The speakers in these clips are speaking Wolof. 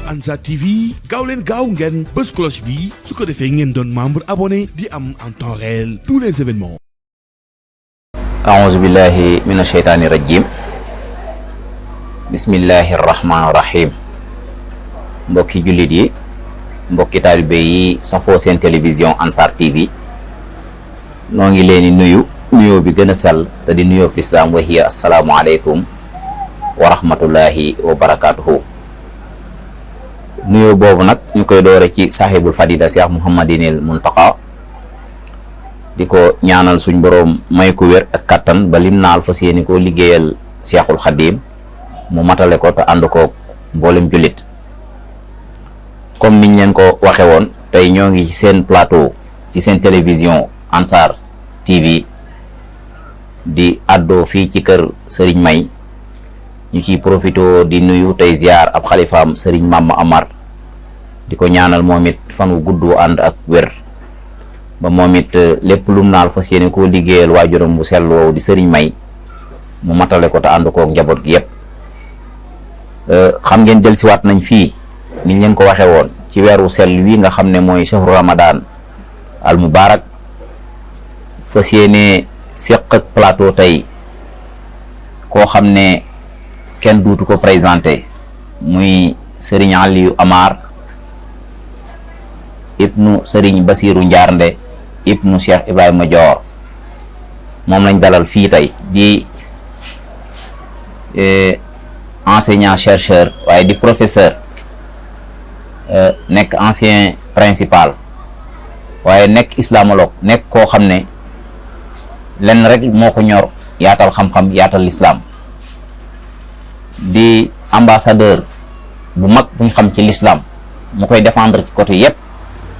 Ansar TV gaaw leen gaaw ngeen bës cloche bi su ko defee ngeen doon membre abonné di am en temps réel tous les événements. A'uuzu billahi mina shaytaani rajim. Bismillahi rahmaani rahim. Mbokki jullit yi, mbokki taalibe yi safoo seen télévision Ansar TV noo ngi leen di nuyoo bi gën a sell te di nuyoo lislaam wa hiya assalaamu aleykum wa rahmatullahi wa barakaatuhu. nuyoo boobu nag ñu koy doore ci saaxibul fadida Cheikh Mouhamadinil Muntaqa di ko ñaanal suñ boroom may ko wér ak kattan ba lim naal fas yéene koo liggéeyal Cheikhul Xadim mu matale ko te ànd ko mboolem jullit. comme niñ leen ko waxe woon tey ñoo ngi ci seen plateau ci seen télévision Ansar TV di àddoo fii ci kër Serigne May ñu ciy profité di nuyu tey ziar ab xalifaam Serigne Mama Amar di ko ñaanal moom it fan wu gudd ànd ak wér ba moom it lépp lum naal fas yéene koo liggéeyal waajuram bu sell woowu di Serigne May mu matale ko te ànd kook njaboot gi yépp. xam ngeen jël siwaat nañ fii niñ leen ko waxe woon ci weeru sell wi nga xam ne mooy shahru ramadan al mubarak fas yéene séq ak plateau tey koo xam ne kenn duutu ko présenté muy Serigne Aliou Amar ibnu Serigne Basiru Njaarnde ibnu Cheikh Ibrahima Dior moom lañ dalal fii tey di enseignant chercheur waaye di professeur nekk ancien principal waaye nekk islamologue nekk koo xam ne lenn rek moo ko ñor yaatal xam-xam yaatal l'islam di ambassadeur bu mag buñ xam ci l'islam mu koy défendre ci côté yépp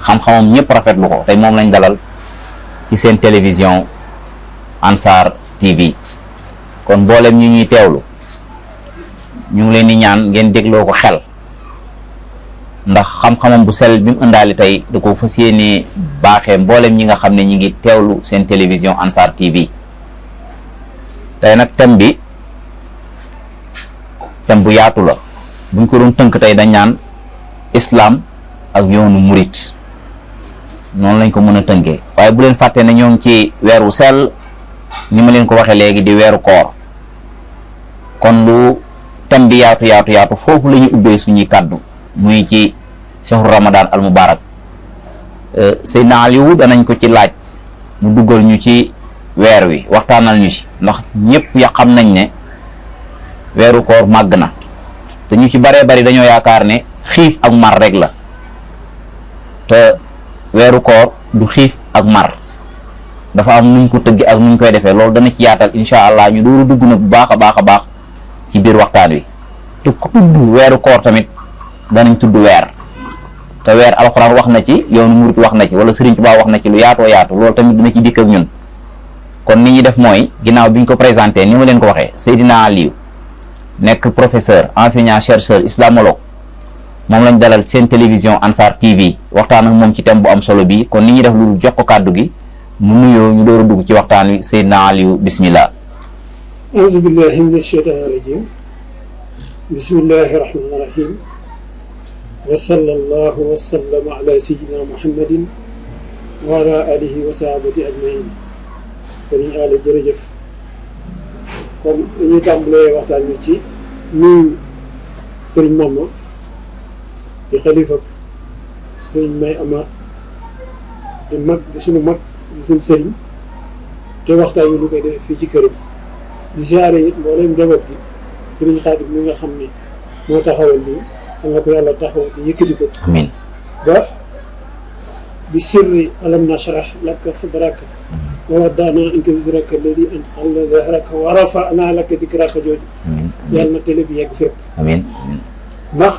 xam-xamam ñëpp rafetlu ko tey moom lañ dalal ci seen télévision Ansar TV kon mboolem ñu ñuy teewlu ñu ngi leen di ñaan ngeen dégloo ko xel ndax xam-xamam bu sell bi mu ëndaali tey da ko fas yéene baaxee mboolem ñi nga xam ne ñi ngi teewlu seen télévision Ansar TV tey nag thème bi thème bu yaatu la buñ ko doon tënk tey dañ naan islam ak yoonu murit noonu lañ ko mën a tënkee waaye bu leen fàtte ne ñoo ngi ci weeru sell ni ma leen ko waxee léegi di weeru koor kon lu thème bi yaatu foofu la ñu ubbee suñuy kàddu muy ci shahru ramadan al mubarak. Seydina Aliou danañ ko ci laaj mu duggal ñu ci weer wi waxtaanal ñu ci ndax ñëpp ya xam nañ ne weeru koor màgg na te ñu ci baree bari dañoo yaakaar ne xiif ak mar rek la te weeru koor du xiif ak mar dafa am nuñ ko tëggi ak nuñ koy defee loolu dana ci yaatal incha allah ñu dooru dugg na bu baax a baax ci biir waxtaan wi te ku tudd weeru koor tamit danañ tudd weer te weer alxuraan wax na ci yoonu murit wax na ci wala Serigne Touba wax na ci lu yaatoo yaatu loolu tamit dina ci dikk ak ñun kon ni ñuy def mooy ginnaaw bi ñu ko présenté ni ma leen ko waxee Seydina Aliou nekk professeur enseignant chercheur islamologue moom lañ dalal seen télévision Ansar TV waxtaan ak moom ci thème bu am solo bi kon ni ñuy def lu jox ko kàddu gi mu nuyoo ñu door a dugg ci waxtaan wi Seydina Aliou bismillah. auzu billahi mina shaytaani rajim bismillahi rahmaani rahim wa sallallahu wa sallama ala sayyidina muhammadin wa ala alihi wa sahabati ajmain. Sëriñ Aliou jërëjëf kon dañuy tàmbalee waxtaan wi ci nuyu sëriñ Mama di xalifa sëriñ May Amar di mag di suñu mag di suñu sëriñ te waxtaan wi lu koy def fii ci këram di siyaare it mboolem njaboot gi sëriñ Xaadim mi nga xam ni moo taxawal nii xam nga ko yàlla taxawal te yëkkati ko amiin ba bi sirri alam nashrah laka sadraka wa wada'na anka wizraka alladi anqadha dhahraka wa rafa'na laka dhikraka jooju yàlla na télé bi yegg fépp amiin ndax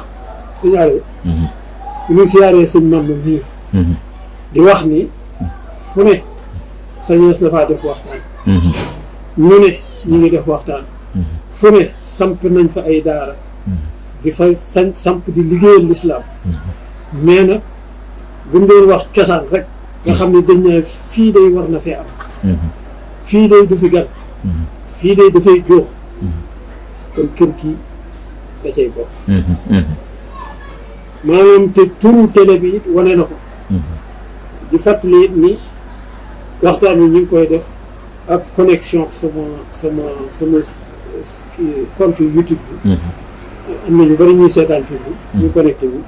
siyaare ñu siyaaree sëñ Mame mii di wax ni fu ne sañees na faa def waxtaan ñu ne ñu ngi def waxtaan fu ne samp nañ fa ay daara di fa samp di liggéeyal lislaam mais nag buñ doon wax cosaan rek nga xam ne dañ ne fii day war na fee am fii day du fi gan fii day dafay jóox kon kër gi da cay bokk maanaam te turu télé bi it wane na ko di fàttali it ni waxtaan wi ñu ngi koy def ak connexion sama compte YouTube bi am na ñu bëri ñuy seetaan fii bi ñu connecté wu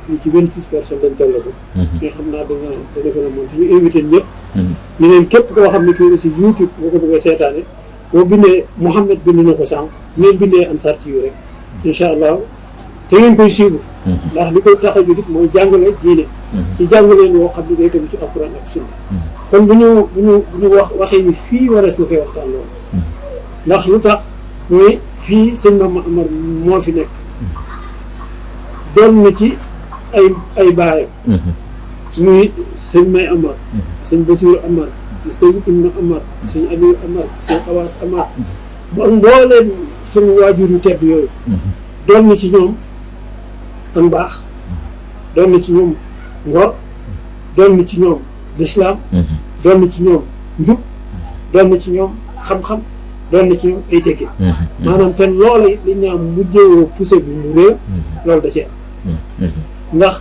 ñu ci 26 personnes dañ toll ko nga xam naa dana gën a monté ñu invité ñëpp ñu leen képp koo xam ne kii aussi YouTube boo ko bëggee seetaane boo bindee Mouhamed bind na ko sànq ngeen bindee Ansar TV rek incha allah te ngeen koy suivre ndax li koy tax a jóg it mooy jàngale diine ci jàngaleen yoo xam ne day tegu ci alquran ak sunna kon bu ñu waxee ni fii warees na koy waxtaan loolu ndax lu tax mooy fii sëñ Mame Amar moo fi nekk doon na ci ay baayam muy sëñ May Amar sëñ Basiru Amar sëñ Ibnu Amar sëñ Aliou Amar sëñ Xawaas Amar ba mbooleen suñu waajur yu tedd yooyu doon na ci ñoom ak mbaax doon na ci ñoom ngor doon na ci ñoom lislaam doon na ci ñoom njub doon na ci ñoom xam-xam doon na ci ñoom ay teggin maanaam te loola it li ñaam mujjewoo poussé bi mu réew loolu da cee am ndax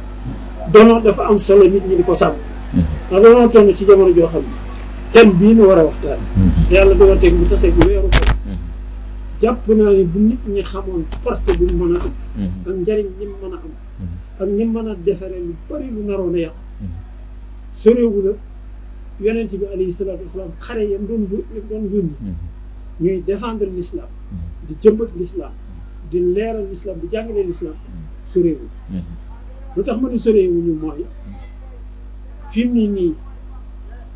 dono dafa am solo nit ñi di ko sàmm ndax dañoo toll ci jamono joo xam ne thème bii nu war a waxtaan yàlla doo teg bu tasee bu weeru ko jàpp naa ni bu nit ñi xamoon porte bi mu mën a am ak njariñ ñi mu mën a am ak ñi mën a defaree lu bari lu naroon a yàqu soreewu la yonent bi alayhi salaatu wasalaam xare yam doon yónni ñuy défendre l'islam di jëmbat l'islam di leeral l'islam di jàngale l'islam soreewu lu tax ma ni soreewu ñu mooy fi mu nii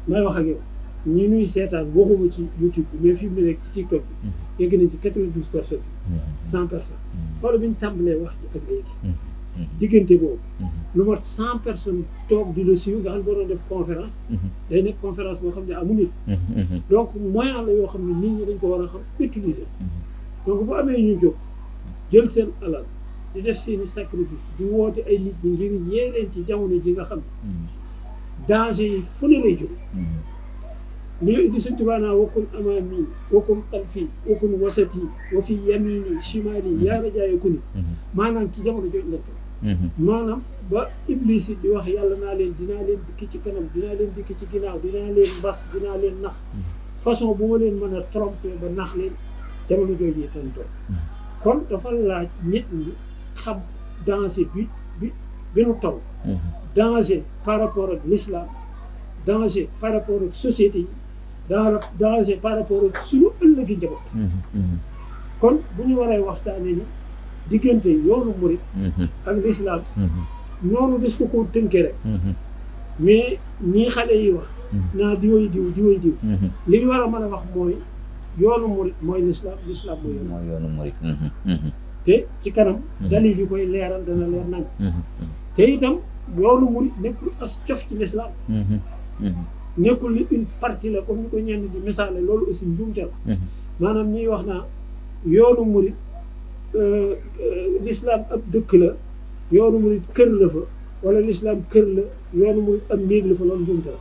may wax ak yow ñi nuy seetaan waxuma ci YouTube bi mais fi mu ne nekk ci TikTok bi yegg nañ ci 92 personnes 100 personnes xoolal bi ñu tàmbalee wax ji ak léegi diggante boobu lu mat 100 personnes toog di la suivre nga xam ne boo doon def conférence day nekk conférence boo xam ne amul nit donc moyen la yoo xam ne nit ñi dañ ko war a xam utiliser donc bu amee ñu jóg jël seen alal di def seeni sacrifice di woote ay nit ñi ngir yee leen ci jamono ji nga xam danger yi fu ne lay jóg li di Sëñ Tuubaa naa wakkun amaami wakkun xalfi wakkun wasati wa fi yamini shimali yaa rajaaye ku ni maanaam ci jamono jooju la maanaam ba Iblis di wax yàlla naa leen dinaa leen dikki ci kanam dinaa leen dikki ci ginnaaw dinaa leen mbas dinaa leen nax façon bu ma leen mën a tromper ba nax leen jamono jooju yi tan toog kon dafa laaj nit ñi xam danger bi nu taw danger par rapport ak l'islam danger par rapport ak société yi danger par rapport ak suñu ëllëgi njaboot kon bu ñu waree waxtaanee ni diggante yoonu murit ak l'islam noonu des ko koo tënkee rek mais ñii xale yi wax naa diwoy diw li ñu war a mën a wax mooy yoonu murit mooy l'islam mooy yoonu murit te ci kanam dalil yi koy leeral dana leer nañ te itam yoonu murit nekkul as cof ci l'islam nekkul ni une partie la comme ni ko ñenn di misaale loolu aussi njuumte la maanaam ñuy wax naa yoonu murit l'islam ab dëkk la yoonu murit kër la fa wala l'islam kër la yoonu murit ab néeg la fa loolu njuumte la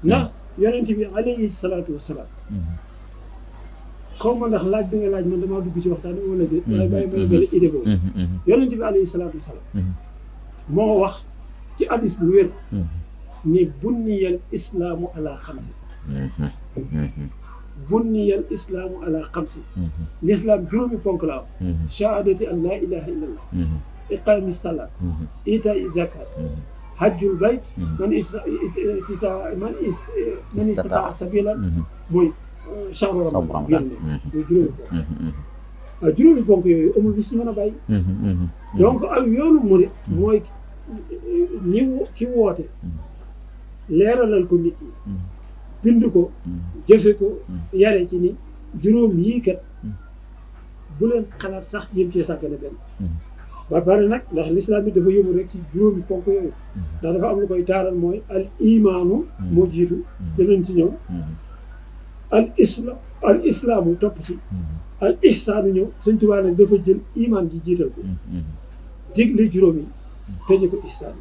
ndax yonent bi alayhi salaatu wasalaam xaw ma ndax laaj bi nga laaj man damaa dugg ci waxtaan wala déet waaye bàyyi may gën a idée boobu yonent bi alayhi salaatu wasalaam moo wax ci hadis bu wér ni bunniyal islaamu ala xamsi bunniyal islaamu ala xamsi l'islam juróomi ponk la am shahadati an laa ilaha illa allah iqaami salaat itaa zakat hajjul bayt man istataa sabilan mooy shahru ramadan génn mooy juróomi ponk waaw juróomi ponk yooyu amul bis ñu mën a bàyyi donc ak yoonu murit mooy ki woote leeralal ko nit ñi bind ko jëfe ko yare ci ni juróom yii kat bu leen xalaat sax jéem cee sàggane benn ba pare nag ndax l'islam bi dafa yëmu rek ci juróomi ponk yooyu ndax dafa am lu koy taaral mooy al imaanu moo jiitu danañ ci ñëw al islaamu topp ci al ihsaanu ñëw Sëñ Tuubaa nag dafa jël imaan ji jiital ko digle juróom yi tëje ko ihsaan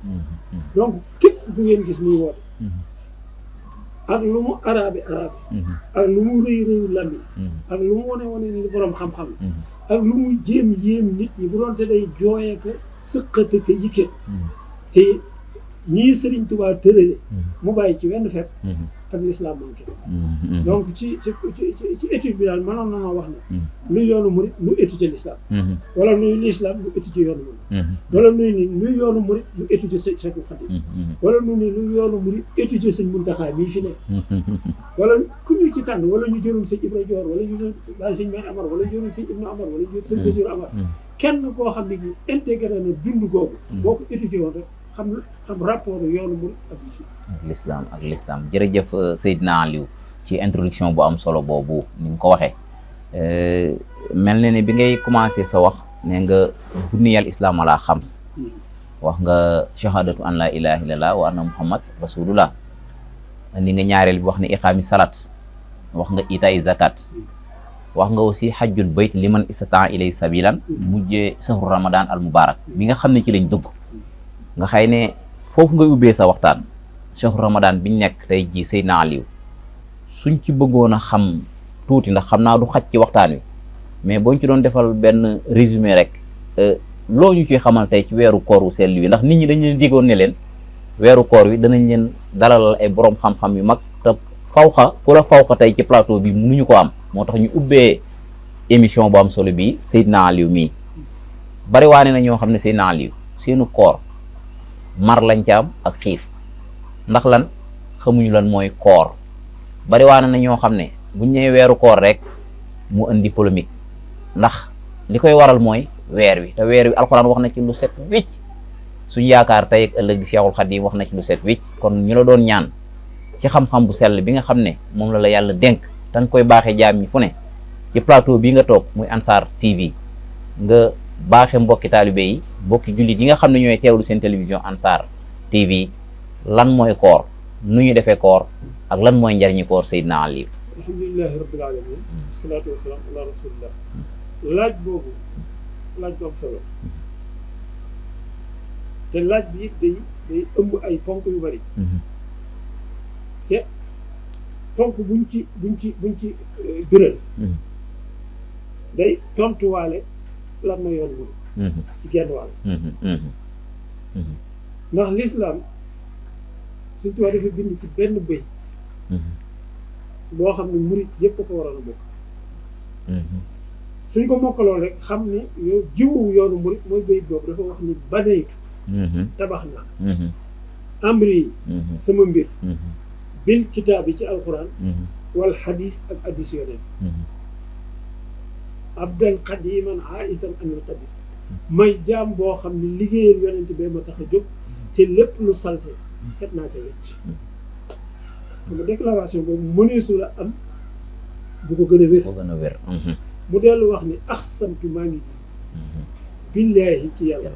donc képp ku ngeen gis muy woote ak lu mu arabe ak lu mu rëy lami ak lu mu wane ni boroom xam-xam ak lu mu jéem nit ñi bu doon te day jooyee ko sëqate ko yikkee te ñii Sëriñ Tuubaa tërale mu bàyyi ci wenn fet ak l'islam manqué donc ci étude bi daal mënoon na noo wax ne luy yoonu murit lu étudier l'islam wala nuy l'islam lu étudier yoonu murit wala nuy ni luy yoonu murit lu étudier Seexul Xadiim wala nu ni luy yoonu murit étudier Sëñ Muntaxaa mii fi ne wala ku ñu ci tànn wala ñu jëloon Sëñ Ibra Joor wala ñu jëloon Baay Sëñ May Amar wala ñu jëloon Sëñ Ibnu Amar wala ñu jëloon Sëñ Basiru Amar kenn koo xam ne gi intégré na dund googu boo ko étudier woon rek xam rapport yoonu murit ak l'islam jërëjëf Seydina Aliou ci introduction bu am solo boobu ni nga ko waxee mel na ne bi ngay commencé sa wax ne nga buniyal islam ala xams wax nga shahadatu an la ilaha illallah wa anna muhammad rasulullah ni nga ñaareel bi wax ne iqaami salat wax nga itaay zakat wax nga aussi hajjul bayt liman istata ilay sabilan mujjee sahru ramadan al mubarak bi nga xam ne ci lañ dugg nga xëy ne foofu nga ubbee sa waxtaan shahru ramadan biñ nekk tey ji Seydina Aliou suñ ci bëggoon a xam tuuti ndax xam naa du xaj ci waxtaan wi mais boo ñu ci doon defal benn résumé rek loo ñu ciy xamal tey ci weeru koor wu sell wi ndax nit ñi dañ leen digoon ne leen weeru koor wi danañ leen dalal ay borom xam-xam yu mag te fawxa ku la fawxa tey ci plateau bi mënuñu ko am moo tax ñu ubbee émission bu am solo bi Seydina Aliou mii bari waane na ñoo xam ne Seydina Aliou seenu koor mar lañ ci am ak xiif ndax lan xamuñu lan mooy koor bari waane na ñoo xam ne buñ ñëwee weeru koor rek mu indi polémique ndax li koy waral mooy weer wi te weer wi alxuraan wax na ci lu set wicc suñ yaakaar tey ak ëllëg di Seexul Xadiim wax na ci lu set wicc kon ñu la doon ñaan ci xam-xam bu sell bi nga xam ne moom la yàlla dénk te nga koy baaxee jaam ñi fu ne ci plateau bii nga toog muy Ansar TV nga baaxe mbokki taalibe yi mbokki jullit yi nga xam ne ñooy teewlu seen télévision Ansar TV lan mooy koor nu ñu defee koor ak lan mooy njariñi koor Seydina Aliou. alhamdulilahi rabbil alamin wasalaatu wasalaam ala rasulillah laaj boobu laaj bu am solo te laaj bi it day ëmb ay ponk yu bari te ponk buñ ci biral day tontuwaale lan mooy yoon murid ci genn wàll ndax l'islam suñ tubaab dafa bind ci benn bëy boo xam ne murid yëpp a ko waroon a bokk suñ ko mokkaloon rek xam ni yow jiwu yoonu murid mooy bëy boobu dafa wax ni banaytu tabax naa amri sama mbir bil kitaab yi ci alquran wal xadis ak addis yoneen abdan qadiman aisan anil qadis may jaam boo xam ne liggéeyal yonent bee ma tax a jóg te lépp lu salte set naa ca wecc xam déclaration boobu mëneesu la am bu ko gën a wér mu dellu wax ni axsamtu maa ngi billaahi ci yàlla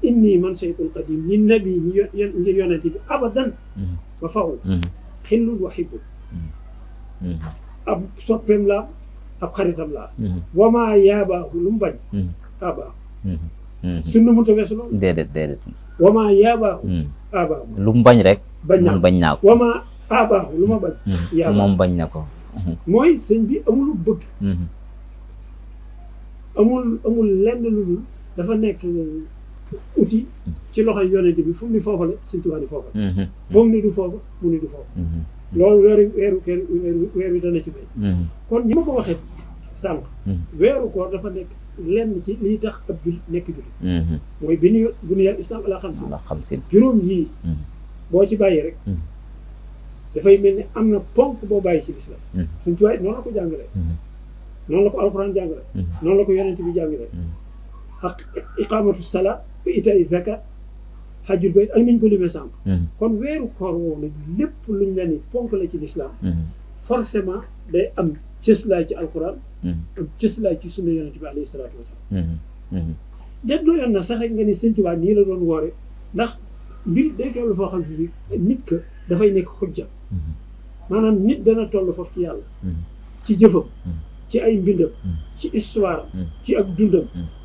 inni man saytul qadim ni nabi ngir yonent bi abadan ba faw xillul wa xibbul ab soppeem laa ab xaritam laa wamaa yaabaahu lu mu bañ abaahu sunna mu tawee su loolu déedéet wamaa yaabaahu abaahu lu mu bañ rek man bañ naa ko wamaa abaahu lu ma bañ yaabaahu moom bañ na ko mooy sëñ bi amul bëgg amul lenn lu dul dafa nekk outil ci loxoy yonent bi fu mu ni foofa la Sëñ Tuubaa ni foofa la moom ni du foofa mu ni du foofa loolu weer wi dana ci fay kon ñi ma ko waxee sànq weeru koor dafa nekk lenn ci liy tax ab jullit nekk jullit mooy bi nu yàlla islam ala xamsin juróom yii boo ci bàyyi rek dafay mel ni am na ponk boo bàyyi ci lislaam Sëñ Tuubaa noonu la ko jàngale noonu la ko alxuraan jàngale noonu la ko yonent bi jàngale ak iqamatu salaat ba itaay zakat hajjul bayt ak niñ ko limee sànq kon weeru koor woowu nag lépp luñ la ni ponk la ci lislaam forcément day am cëslaay ci alxuraan am cëslaay ci sunna yonent bi alayhi salaatu wasalaam dég doo yoon na sax rek nga ni Sëñ Tuubaa nii la doon woore ndax mbir day toll foo xam ne nit ka dafay nekk xujja maanaam nit dana toll foofu ci yàlla ci jëfam ci ay mbindam ci histoire ci ak dundam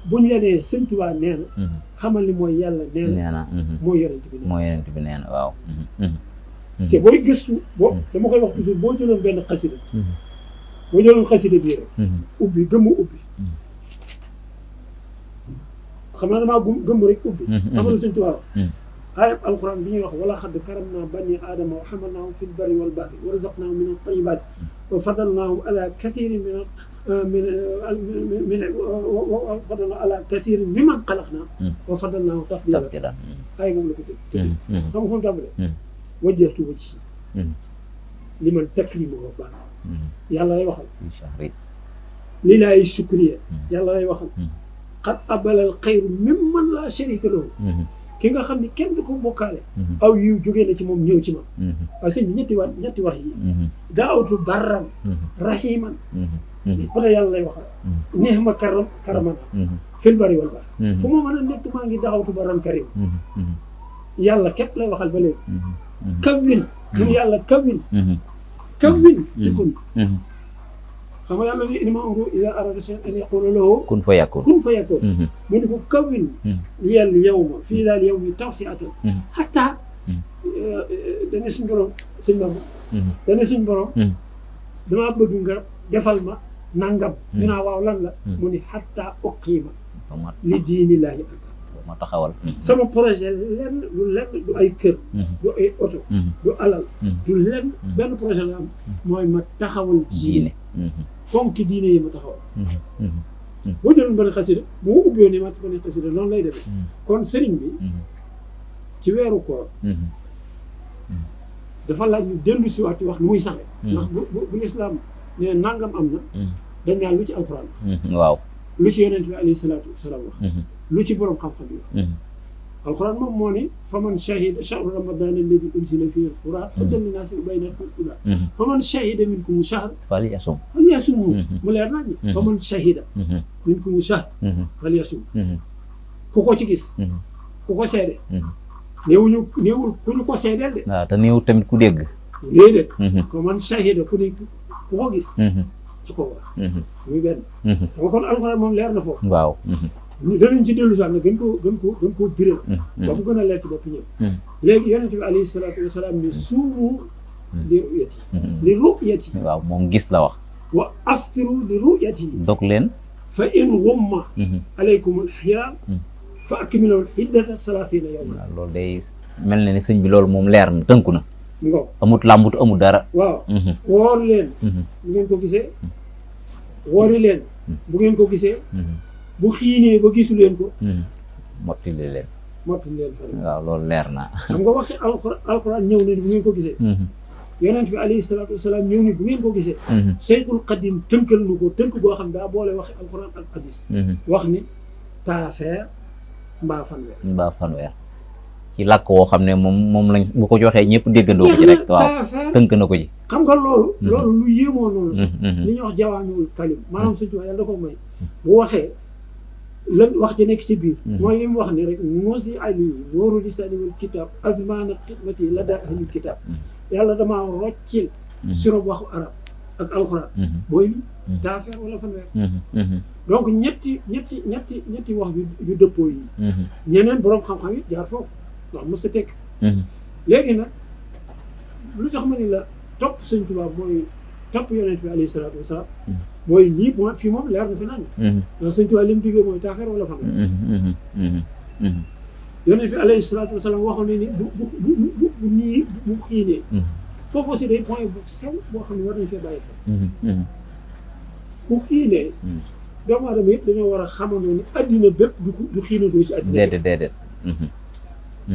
buñ la nee Sëñ Tuubaa nee na xamal ni mooy yàlla nee na mooy yonent bi nee na waaw te booy gëstu dama koy wax toujours boo jëloon benn xasida boo jëloon xasida bii rek ubbi gëmmu ubbi xam naa damaa gëmm rek ubbi xam nga Sëñ Tuubaa ayab alquran bi ñuy wax wala xadd karam naa bani aadama wa xamalnaahum fi lbarri wal bahri wa razaqnaahum min at-tayyibaati wa faddalnaahum ala kathirin fadalna ala kathirin mimman xalaqnaa wa faddalnaahum tafdiilan ay moom la ko tëg xam nga fu mu tàmbalee wajjahtu wajhi liman takrimuhu baax yàlla lay waxal lillaahi shukriya yàlla lay waxal qad abalal xayru mimman laa sharika lahu ki nga xam ne kenn du ko bokkaale aw yiw jógee na ci moom ñëw ci ma waaye sëñ bi ñetti wax yi daawatu barran rahiman bu la yàlla lay waxal neex ma karaman fil bari wal bahr fu ma mën a nekk maa ngi daawatu barran karim yàlla képp lay waxal ba léegi kawwin mun yàlla kawwin di kun xam nga yàlla ni innamaa amruhu izaa araada shay'an an yaquula lahu kun fa yakun mu ne ko kawwin liyal yawma fii daal yawmi tawsi'atan hatta dana suñ borom sëñ Bamba dana suñ borom damaa bëgg nga defal ma nangam ñu naa waaw lan la mu ni hatta uqiima li diinillaahi ma taxawal sama projet lenn du ay kër du ay oto du alal du lenn benn projet la am mooy ma taxawal diine fonki diine yi ma taxawal boo jëloon benn xasida bu ma ubbiwoon ni ma benn xasida noonu lay demee kon sëriñ bi ci weeru koor dafa laaj ñu dellu si waat ci wax nu muy saxee ndax bu lislaam ne nangam am na dañ naan lu ci alxuraan waaw lu ci yonent bi alayhi salaatu wasalaam wax lu ci borom xam-xam yi wax alxuraan moom moo ni fa man shahida shahru ramadan alladi unzila fihi alquran hudan linnaasi wa bayyinatin minal hudaa fa man shahida minkum shahr falyasum mu leer nañ fa man shahida minkum shahr falyasum ku ko ci gis ku ko seede néewul ku ñu ko seedeel de waaw te néew tamit ku dégg déedéet fa man shahida ku ko gis da ko wax muy benn xam nga kon alxuraan moom leer na foofu waaw danañ ci dellu sax ne gën koo biral ba mu gën a leer ci bopp ñëpp léegi yonent bi alayhi salaatu wasalaam ne suumu li ru'yati waaw moom gis la wax wa aftiru li ru'yati dog leen fa in ghumma alaykumul hilaal fa akmilul iddata salaasiina yawman waaw loolu day mel na ni sëñ bi loolu moom leer na tënku na ngo amut làmbut amut dara waaw woor leen bu ngeen ko gisee woori leen bu ngeen ko gisee bu xiinee ba gisu leen ko mottali leen fan waaw loolu leer na xam nga waxi alxuraan ñëw na ni bu ngeen ko gisee yonent bi alayhi salaatu wasalaam ñëw ni bu ngeen ko gisee Seyxul Xadim tënkal nu ko tënk boo xam daa boole waxi alxuraan ak hadis wax ni taafeer mbaa fanweer ci làkk woo xam ne moom lañ bu ko joxee ñëpp déggandoo ko ci rek waaw tënk na ko ci xam nga loolu lu yéemoo noonu sax li ñuy wax jawaamiul kalim maanaam suñu tubaab yàlla da ko may bu waxee lan wax ja nekk ci biir mooy li mu wax ni rek mosi ali nooru lisaani wal kitab azmana xidmati la daa ahlul kitab yàlla damaa roccil surob waxu arab ak alxuraan mooy li taafeer wala fanweer donc ñetti wax yu dëppoo yi ñeneen boroom xam-xam yi jaar foofu ndax mos a tekk léegi nag lu tax ma ni la topp Sëñ Tuubaa mooy topp yonent bi alayhi salaatu wasalaam mooy lii fii moom leer na fi naan ndax Sëñ Tuubaa li mu diggee mooy taafeer wala fanweer yonent bi alayhi salaatu wasalaam waxoon ne ni bu xiinee foofu aussi day point bu sew boo xam ne war nañ fee bàyyi xel bu xiinee doomu aadama yëpp dañoo war a xamandoo ni addina bépp du xiinatoo ci addina déedéet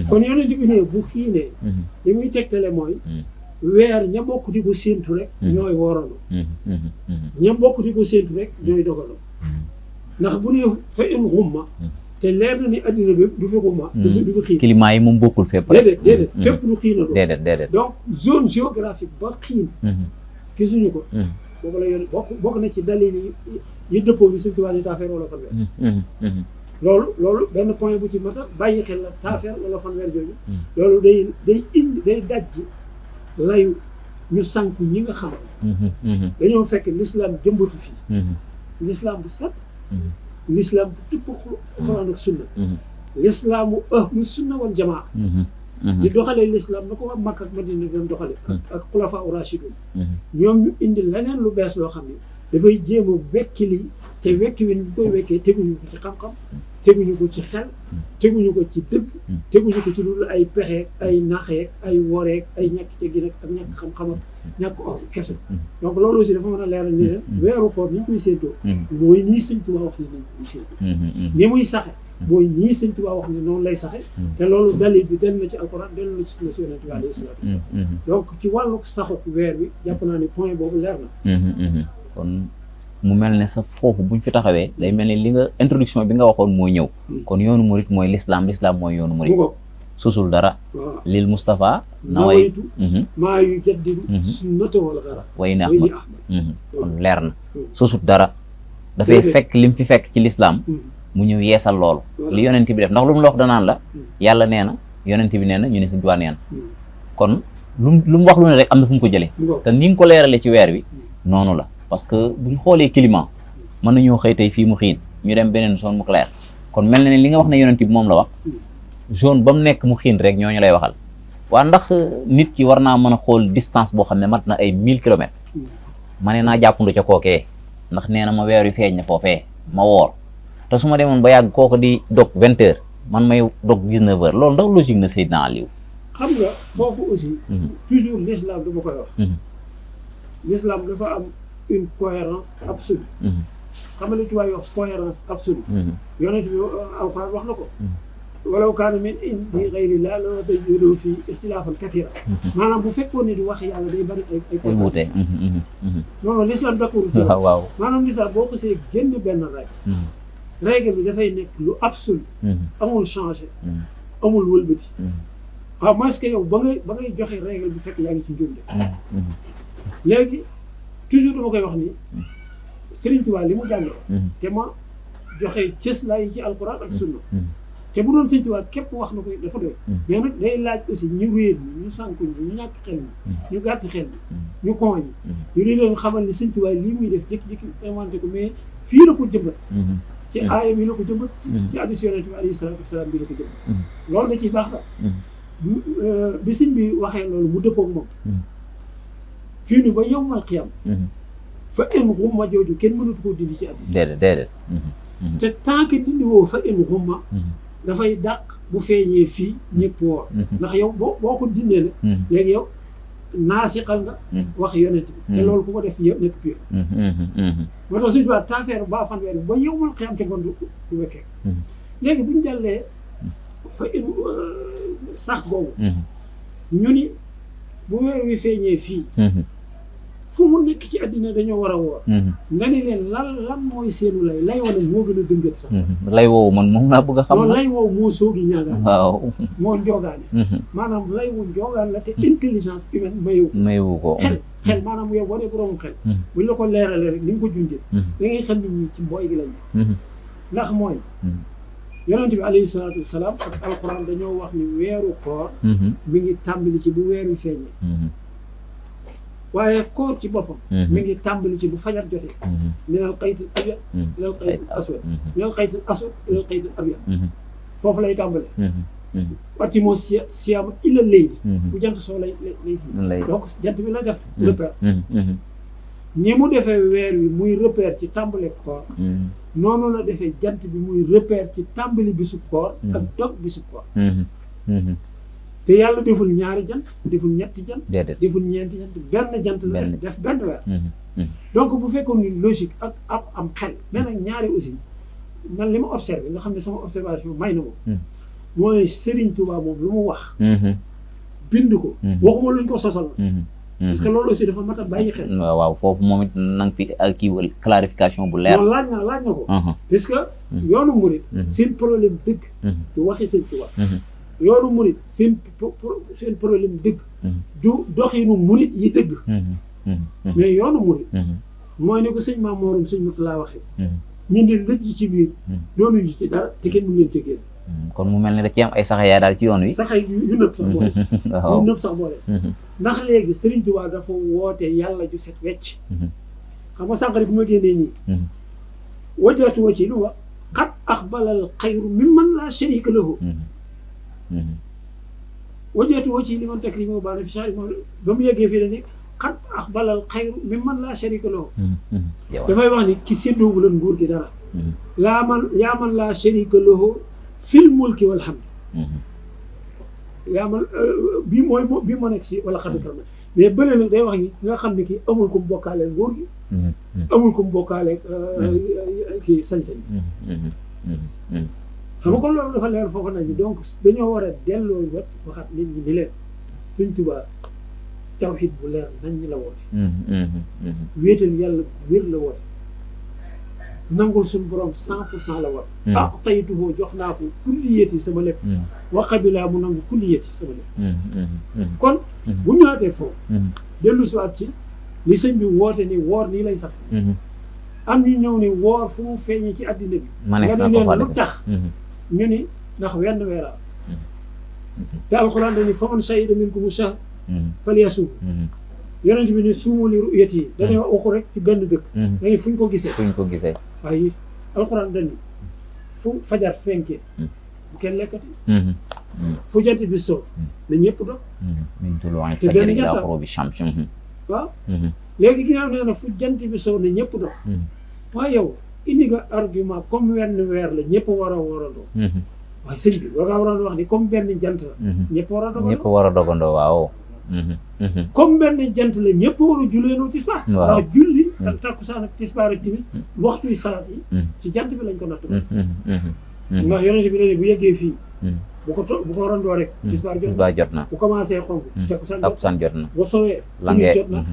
kon yonent bi ne bu xiinee li muy tegtale mooy weer ña bokk di ko séentu rek ñooy woorandoo ña bokk di ko séentu rek ñooy dogaloo ndax bu ne fa in xumma te leer na ni addina bépp du fi xumma du fi xiin climat yi moom bokkul fépp déedéet fépp du xiinatoo déedéet donc zone géographique ba xiin gisuñu ko boobu la yoon bokk na ci dalil yi dëppoo bi Sëñ Tuubaa ni taafeer wala fanweer loolu benn point bu ci mata bàyyi xel la taafeer wala fanweer jooju loolu day indi day dajji layu ñu sànku ñi nga xam dañoo fekk l'islam jëmbatu fii l'islam bu set l'islam bu tëpp Alxuraan ak sunna l'islaamu ahlu sunna wal jamaa di doxalee l'islam na ko waa Makka ak Madina doon doxale ak xulafaa u raashidun ñoom ñu indi leneen lu bees loo xam ne dafay jéem a wekki lii te wekki wi ñu koy wekkee teguñu ko ci xam-xam teguñu ko ci xel teguñu ko ci dëgg teguñu ko ci lu ay pexeek ay naxeek ay woreek ay ñàkk teggin ak ñàkk xam-xam ak ñàkk or kese donc loolu aussi dafa mën a leeral ni leen weeru koor ni ñu koy séentoo mooy nii Sëñ Tuubaa wax ni nañ koy séentoo ni muy saxe mooy nii Sëñ Tuubaa wax ni noonu lay saxe te loolu dalil bi dem na ci alxuraan dem na ci sunna si Yonent bi alayhi salaatu wasalaam donc ci wàllu saxut weer bi jàpp naa ni point boobu leer na kon mu mel ne sa foofu buñ fi taxawee day mel ni li nga introduction bi nga waxoon mooy ñëw kon yoonu murit mooy l'islam mooy yoonu murit susul dara lil Mustafa nawaytu maa yu jaddidu sunnata wal xara way ne Ahmad kon leer na susut dara dafay fekk lim fi fekk ci l'islam mu ñëw yeesal loolu li yonent bi def ndax lu mu la wax danaan la yàlla nee na yonent bi nee na ñu ne Sëñ Tuubaa nee na kon lu mu wax lu ne rek am na fu mu ko jëlee te ni nga ko leerale ci weer wi noonu la parce que buñ xoolee climat mën nañoo xëy tey fii mu xiin ñu dem beneen zone mu clair kon mel na ne li nga wax ne yonent bi moom la wax zone ba mu nekk mu xiin rek ñooñu lay waxal waa ndax nit ki war naa mën a xool distance boo xam ne mat na ay 1000 kilomètres ma ne naa jàppandu ca kookee ndax nee na ma weer wi feeñ na foofee ma woor te su ma demoon ba yàgg kooko di dog 20 heures man may dog 19 heures loolu ndax logique na Seydina Aliou xam nga foofu aussi toujours l'islam dama koy wax l'islam dafa am une cohérence absolue xam nga li tubaab yi wax cohérence absolue yonent bi alxuraan wax na ko walaw kaana min indi ghayri llaahi lawajaduu fii ixtilaafan kathiiran maanaam bu fekkoon ne di wax yàlla day bari ay wuute non l'islam d'accord ci waaw maanaam l'islam boo xasee génn benn règle bi dafay nekk lu absolu amul changé amul wëlbati waaw mooy que yow ba ngay joxe règle bi fekk yaa ngi ci njuumte léegi toujours dama koy wax ni Serigne Touba li mu jàngale te ma joxe cëslaay yi ci alxuraan ak sunna te bu doon Serigne Touba képp wax na ko dafa doy mais nag day laaj aussi ñu réer ñi ñu sànku ñi ñu ñàkk xel ñi ñu gàtt xel ñi ñu kon ñi ñu di leen xamal ni Serigne Touba lii muy def jékki-jékki inventé ko mais fii la ko jëmbat ci aaya bi la ko jëmbat ci hadiis Yonent bi alayhi salaatu wasalaam bi la ko jëmbat loolu da ciy baax la bi sëñ bi waxee loolu mu dëppoog moom fii ni ba yowmal qiyam fa in xumma jooju kenn mënatu koo dindi ci hadiis déedéet te tant que dindi woo fa in xumma dafay dàq bu feeñee fii ñëpp woor ndax yow boo ko dindee nag léegi yow naasiqal nga wax yonent bi te loolu ku ko def yëpp nekk pire moo tax suñu tubaab taafeer ba fanweer bi ba yowmal qiyam te kon du wekkee léegi bu ñu jàllee fa in sax boobu ñu ni bu weer wi feeñee fii fu mu nekk ci àddina dañoo war a woor nga ni leen lan mooy seenu lay wane moo gën a dëngat sax lay woowu man moom laa bëgg a xam loolu lay woowu moo soogi ñaagaan waaw moo njoogaane maanaam lay wu njoogaan la te intelligence humaine mayewu ko xel maanaam yow wane boroomu xel buñ la ko leeralee rek ni nga ko junjee da ngay xam nit ñi ci mbooy gi lañ ndax mooy yonent bi alayhi salaatu wasalaam ak alxuraan dañoo wax ni weeru koor mi ngi tàmbali ci bu weer wi feeñee waaye koor ci boppam mi ngi tàmbali ci bu fajar jotee minal xaytil abyad ilal xaytil aswad minal xaytil aswad ilal xaytil abyad foofu lay tàmbale watti moo siyaama ila layli bu jant soo lay fii donc jant bi la def repère ni mu defee weer wi muy repère ci tàmbale koor noonu la defee jant bi muy repère ci tàmbali bisu koor ak dog bisu koor te yàlla deful ñaari jant deful ñetti jant deful ñeenti jant benn jant la def benn weer donc bu fekkoon ni logique ak am xel mais nag ñaari aussi man li ma observé nga xam ne sama observation may na moom mooy Serigne Touba moom lu mu wax bind ko waxuma luñ ko sosal parce que loolu aussi dafa mat a bàyyi xel waaw foofu moom it na nga fi ak kii clarification bu leer laaj na ko parce que yoonu murit seen problème dëgg du waxi Serigne Touba yoonu murit seen problème dëgg du doxinu murit yi dëgg mais yoonu murit mooy ne ko sëñ Maam Moorum sëñ Murtala waxee ñu ne lëjj ci biir doonuñu ci dara te kenn mu leen ci génn kon mu mel ne da ci am ay saxa yaa daal ci yoon wi saxay yu nëpp sax boole yu nëpp sax boole ndax léegi Serigne Touba dafa woote yàlla ju set wecc xam nga sànq bi ma génnee nii wajjatu wa ci lu wax xat axbalal xayru mimman laa sharika lahu wajjatu wa ci li man takri moo baana fi sax ba mu yeggee fii la ni xat axbalal xayru mimman laa sharika lahu dafay wax ni ki séddoowu leen nguur gi dara yaa man laa sharika lahu fil mulki wal hamd yaa man bii moo nekk si wala xam ne mais bële nag day wax ni nga xam ne kii amul ko mu bokkaale nguur gi amul ko mu bokkaale kii sañ-sañ xam nga kon loolu dafa leer foofu nañu donc dañoo war a delloo wet waxaat nit ñi ni leen Sëñ Tuubaa tawhid bu leer nañ ñi la woote wéetal yàlla wér la woote nangul suñu borom 100% la war taytuhoo jox naa ko kulliyati sama lépp waqabilaa mu nangu kulliyati sama lépp kon bu ñëwaatee foofu dellu si waat ci li sëñ bi woote ni woor nii lay sax am ñu ñëw ni woor fu mu feeñee ci addina bi nga ni leen lu tax ñu ni ndax wenn weera te alxuraan dañu faman shahida minkumu shahr falyasum yonent bi ni suumu li ru'yati yi dañuy waxu rek ci benn dëkk dañuy fu ñu ko gisee waaye alxuraan dañu fu fajar fenkee bu kenn lekkati fu jant bi soo na ñëpp dog te benn jant waaw léegi ginnaaw nee na fu jant bi soo na ñëpp dog waaye yow indi nga argument comme wenn weer la ñëpp war a dog waaye sëñ bi war ngaa waroon wax ni comme benn jant la ñëpp war a dogandoo waaw comme benn jant la ñëpp war a julleendoo tisbaar ndax julli takkusaan ak tisbaar ak timis waxtuy salaat yi ci jant bi lañ ko natt ndax yonent bi ne bu yeggee fii bu ko rondoo rek tisbaar jot na bu commencé xonk takkusaan jot na bu sowee timis jot na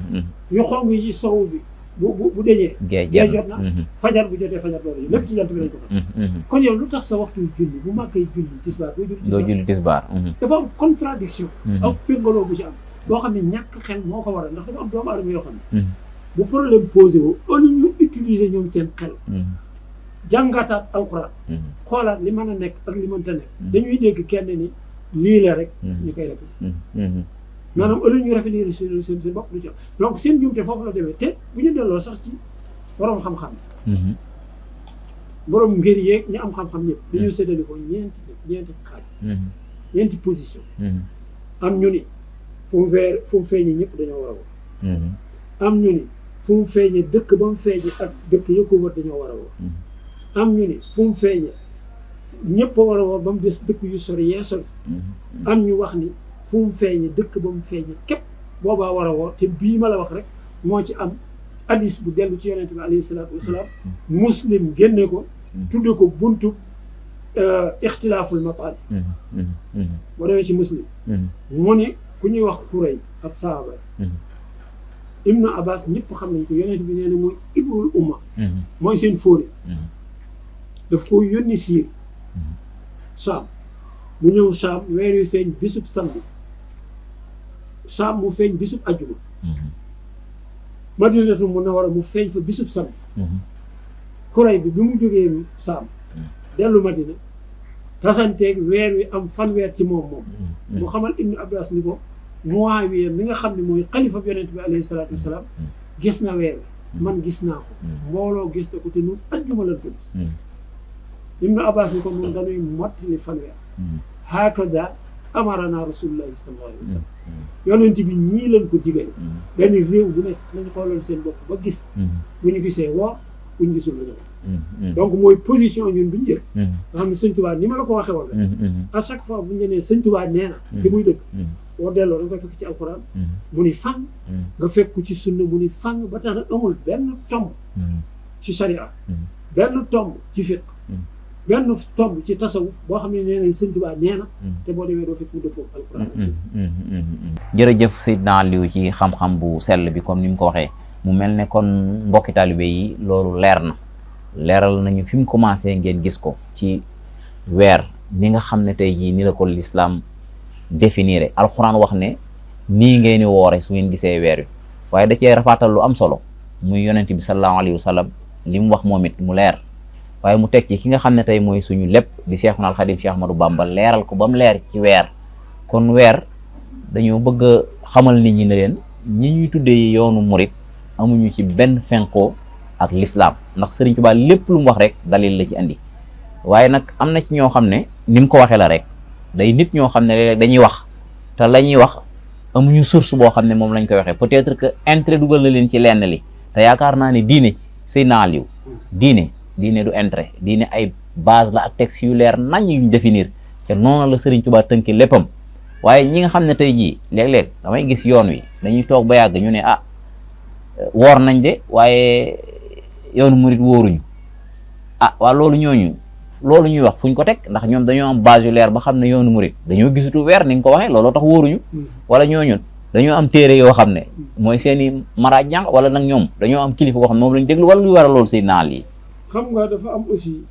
yu xonk yi ci sow bi bu deñee gee jot na fajar bu jotee fajar loolu lépp ci jant bi lañ ko natt kon yow lu tax sa waxtu julli bu màkkee julli tisbaar doo julli tisbaar dafa am contradiction ak firngaloo bu ci am boo xam ne ñàkk xel moo ko waral ndax dafa am doomu aadama yoo xam ne bu problème posé wu au lieu ñu utiliser ñoom seen xel jàngataat alxuraan xoolaat li mën a nekk ak li mënta nekk dañuy dégg kenn ni lii la rek ñu koy répété maanaam au lieu ñu rafetlu seen bopp du ci am donc seen jumte foofu la demee te bu ñu delloo sax ci borom xam-xam borom ngir yeeg ñu am xam-xam ñëpp dañoo séddale ko ñeenti xaaj ñeenti position am ñu ni fu mu feeñee ñëpp dañoo war a woo am ñu ni fu mu feeñee dëkk ba mu feeñee ak dëkk yëpp ko wër dañoo war a woo am ñu ni fu mu feeñee ñëpp a war a woo ba mu des dëkk yu sori yee sori am ñu wax ni fu mu feeñee dëkk ba mu feeñee képp boobaa war a woo te bii ma la wax rek moo ci am hadis bu dellu ci yonente bi alayhi salaatu wasalaam muslim génne ko tudde ko buntu ixtilaaful mataali boo demee ci muslim mu ni ku ñuy wax Kuray ab saaba Ibnu Abbas ñëpp xam nañ ko yonent bi nee na mooy ibrul umma mooy seen fóori daf ko yónni siir Saam mu ñëw Saam weer wi feeñ bisub samedi Saam mu feeñ bisub ajjuma Madinatu Munawwara mu feeñ fa bisub samedi Kuray bi mu jógee Saam dellu Madina tasanteeg weer wi am fanweer ci moom mu xamal Ibnu Abbas ni ko Muawiya mi nga xam ne mooy xalifa bi yonent bi alayhi salaatu wasalaam gis na weer wi man gis naa ko mbooloo gis na ko te ñun ajjuma lañ ko gis Ibnu Abbas ni ko moom dañuy mottali fanweer hakada amarana rasulullahi sallallahu alayhi wa sallam yonent bi ñii lañ ko digale benn réew bu nekk nañ xoolal seen bopp ba gis bu ñu gisee woor bu ñu gisul la ñu donc mooy position ñun bu ñu jël nga xam ne Sëñ Tuubaa ni ma la ko waxee woon rek à chaque fois bu ñu nee Sëñ Tuubaa nee na te muy dëgg boo delloo da nga koy fekk ci alxuraan mu ni fang nga fekk ci sunna mu ni fang ba tax na amul benn tomb ci sharia benn tomb ci fiqh benn tomb ci tasawuf boo xam ne nee nañ Sëñ Tuubaa nee na te boo demee doo fekk mu dëppoo alxuraan jërëjëf Seydina Aliou ci xam-xam bu sell bi comme ni mu ko waxee mu mel ne kon mbokki taalibe yi loolu leer na leeral nañu fi mu commencé ngeen gis ko ci weer ni nga xam ne tey jii ni la ko lislaam définir alxuraan wax ne nii ngeen di woore su ngeen gisee weer wi waaye da cee rafaatal lu am solo muy yonent bi sallallahu alayhi wa sallam li mu wax moom it mu leer waaye mu teg ci ki nga xam ne tey mooy suñu lépp di Seexuna al Xadiim Cheikh Ahmadou Bamba leeral ko ba mu leer ci weer kon weer dañoo bëgg a xamal nit ñi ne leen ñi ñuy tuddee yoonu murit amuñu ci benn fenko ak lislaam ndax Sëriñ Tuubaa lépp lu mu wax rek dalil la ci andi waaye nag am na ci ñoo xam ne ni mu ko waxee la rek day nit ñoo xam ne léeg-léeg dañuy wax te la ñuy wax amuñu source boo xam ne moom lañ koy waxee peut-être que intérêt dugal na leen ci lenn li te yaakaar naa ne diine ci Seydina Aliou diine diine du intérêt diine ay base la ak texte yu leer nañ yuñ définir te noonu la Serigne Touba tënki léppam waaye ñi nga xam ne tey jii léeg-léeg damay gis yoon wi dañuy toog ba yàgg ñu ne woor nañ de waaye yoonu murit wóoruñu waa loolu ñuy wax fuñ ko teg ndax ñoom dañoo am base yu leer ba xam ne yoonu murit dañoo gisutu weer ni nga ko waxee looloo tax wóoruñu wala ñooñu dañoo am téere yoo xam ne mooy seeni maraaj jàng wala nag ñoom dañoo am kilifa koo xam ne moom lañ déglu wala lu war a loolu si naal yi xam nga dafa am aussi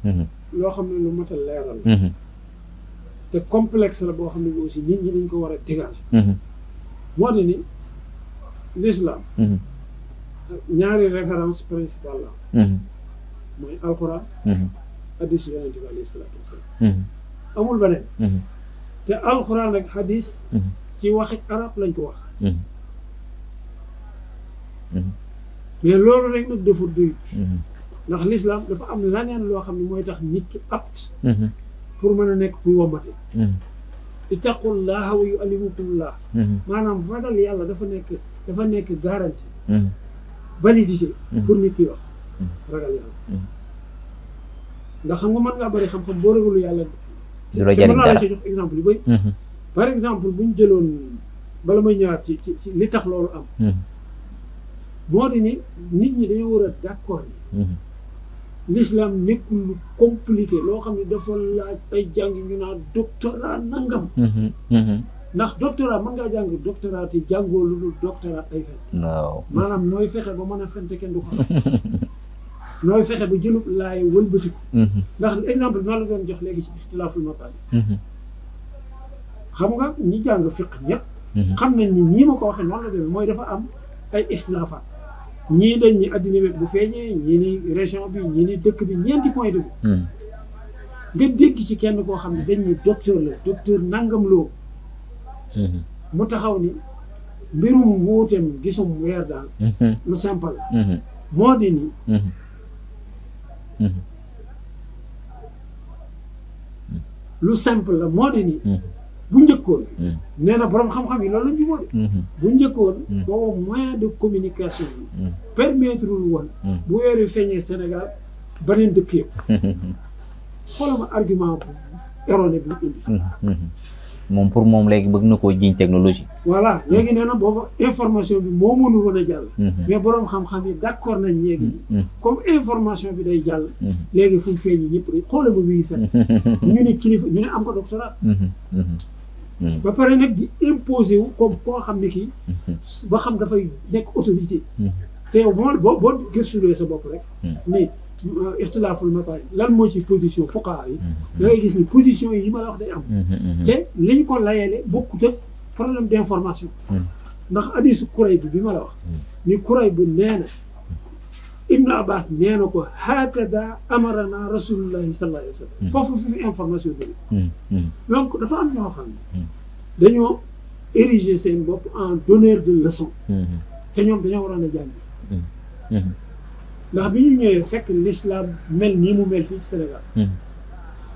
loo xam ne lu mat a leeral te complexe la boo xam ne aussi nit ñi dañ ko war a dégager moo di ni l'islam ñaari référence principale la mooy alquran hadis yonent bi alayhi salaatu wasalaam amul beneen te alquran ak hadis ci waxi arab lañ ko wax mais loolu rek nag dafa doyut ndax l'islam dafa am laneen loo xam ne mooy tax nit ki apte pour mën a nekk kuy wommate ittaqullaha wa yuallimukumullah maanaam ragal yàlla dafa nekk garantie validité pour nit ki wax ragal yàlla ndax xam nga mën ngaa bëri xam-xam boo ragalu yàlla te mën naa la si jox exemple yu bëri par exemple bu ñu jëloon bala may ñëwaat ci li tax loolu am moo di ni nit ñi dañoo war a d'accord ni l'islam nekkul lu compliqué loo xam ne dafa laaj ay jàng ñu naan doctorat nangam ndax doctorat mën ngaa jàng doctorat te jàngoo lu dul doctorat ay fen maanaam nooy fexe ba mën a fente kenn du ko nooy fexe ba jëlub laay wëlbatiku ndax exemple bi ma la doon jox léegi ci ixtilaaful masaalik xam nga ñi jàng fiq ñëpp xam nañ ni nii ma ko waxee noonu la demee mooy dafa am ay ixtilaafaat ñii dañ ñi addina wet bu feeñee ñii ni région bi ñii ni dëkk bi ñeenti point de vue nga dégg ci kenn koo xam ne dañ ni docteur nangam loo mu taxaw ni mbirum wuuteem gisum weer daal lu simple moo di ni lu simple la moo di ni bu njëkkoon nee na borom xam-xam yi loolu lañ jubóo de bu njëkkoon boobu moyen de communication yi permettre wul woon bu weer yu feeñee Sénégal beneen dëkk yëpp xoolama argument bu erroné bi indi moom pour moom léegi bëgg na koo jiiñ technologie voilà léegi nee na booba information bi moo mënul woon a jàll mais borom xam-xam yi d'accord nañ léegi ni comme information bi day jàll léegi fu mu feeñi ñëpp dañ xoolal ba muy fen ñu ne kilifa ñu ne am ko doctorat ba pare nag di imposer wu comme koo xam ne kii ba xam dafay nekk autorité te yow boo gëstulee sa bopp rek ni ixtilaaful masaalik lan moo ci position fuqahaa yi da ngay gis ni position yi ma la wax day am te liñ ko layele bokkut ak problème d'information ndax hadiisu Kurayb bi ma la wax ni Kurayb nee na Ibnu Abbas nee na ko hakada amarana rasulullahi sallallahu alayhi wa sallam foofu fi information bi donc dafa am ñoo xam ne dañoo ériger seen bopp en donneur de leçon te ñoom dañoo waroon a jàng ndax bi ñu ñëwee fekk l'islam mel nii mu mel fii ci Sénégal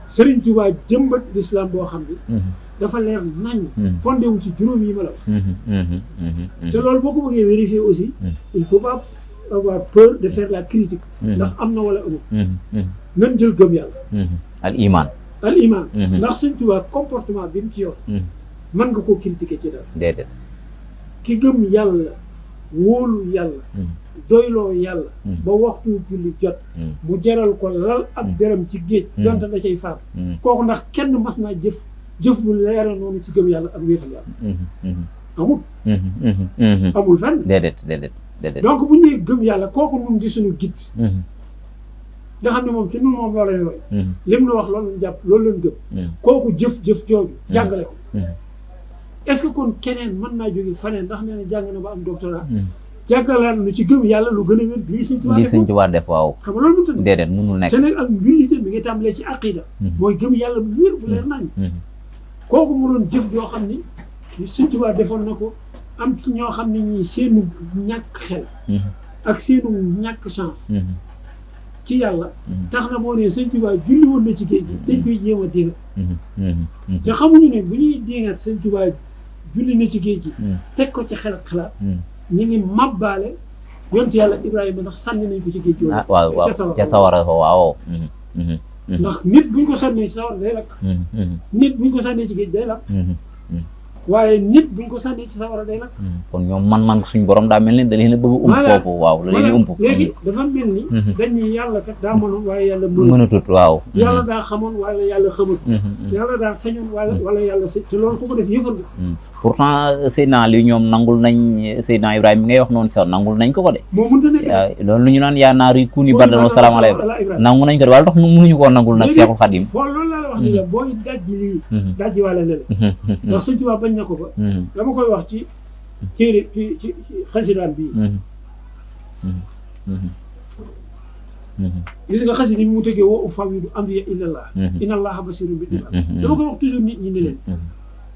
Serigne Touba jëmbat l'islam boo xam ne dafa leer nañ fondé wu ci juróom yi ma la wax te loolu boo ko bëggee vérifier aussi il faut pas avoir peur de faire la critique ndax am na wala amul nan jël gëm yàlla al iman ndax Serigne Touba comportement bi mu ci yor mën nga koo critiquer ci dara déedéet ki gëm yàlla wóolu yàlla doyloo yàlla ba waxtu julli jot mu jaral ko lal ab dërëm ci géej donte da cay faat kooku ndax kenn mas naa jëf bu leere noonu ci gëm yàlla ak wéetal yàlla amul fenn déedéet donc bu ñuy gëm yàlla kooku moom di suñu git nga xam ne moom ci nun moom loolay roy lim lu wax loolu lañ jàpp loolu lañ gëm kooku jëf jooju jàngale ko est-ce que kon keneen mën naa jóge faneen ndax nee na jàng na ba am doctorat jàngalaat nu ci gëm yàlla lu gën a wér lii Sëñ Tuubaa def waaw xam nga loolu mënut a déedéet mënul nekk te nag ak njullite mi ngi tàmbalee ci aqida mooy gëm yàlla bu wér bu leer nañ kooku mu doon jëf joo xam ni Sëñ Tuubaa defoon na ko am ci ñoo xam ne ñii seenu ñàkk xel ak seenu ñàkk chance ci yàlla tax na moo ne Sëñ Tuubaa julli woon na ci géej gi dañ koy jéem a dingat te xamuñu ne bu ñuy dingat Sëñ Tuubaa julli na ci géej gi teg ko ci xel ak xalaat ñi ngi mabbaale yonent yàlla Ibrahima ndax sànni nañ ko ci géej gi. waaw ca sawara waaw. ndax nit buñ ko sànnee ci sawara day lakk. nit buñ ko sànnee ci géej day lakk. waaye nit buñ ko sànnee ci sawara day lakk. kon ñoom man suñ borom daa mel ni da leen a bëgg foofu waaw la leen ump. léegi dafa mel ni. dañuy yàlla kat daa mënoon waaye yàlla mënatut waaw. yàlla daa xamoon waaye yàlla xamut. yàlla daa sañoon wala yàlla sa te loolu ku ko def yëfal nga. pourtant Seydina Ali ñoom nangul nañ Seydina Ibrahima mi ngay wax noonu sax nangul nañ ko de. moo mënta nekk loolu lu ñu naan yaa naari kuuni bardan wa salaaman ala Ibrahima nangu nañ ko de waaye tax mënuñu koo nangul nag Cheikhul Khadim. loolu laa la wax ni la booy dajji lii. dajji wàlla ne la. ndax Sëñ Tuubaa bañ na ko ba. dama koy wax ci téere ci xasidaan bii. gis nga xasida bi mu tëggee wa ufawwidu amriya ilallah. inna allaha basirun bil ibaad. dama koy wax toujours nit ñi ni leen.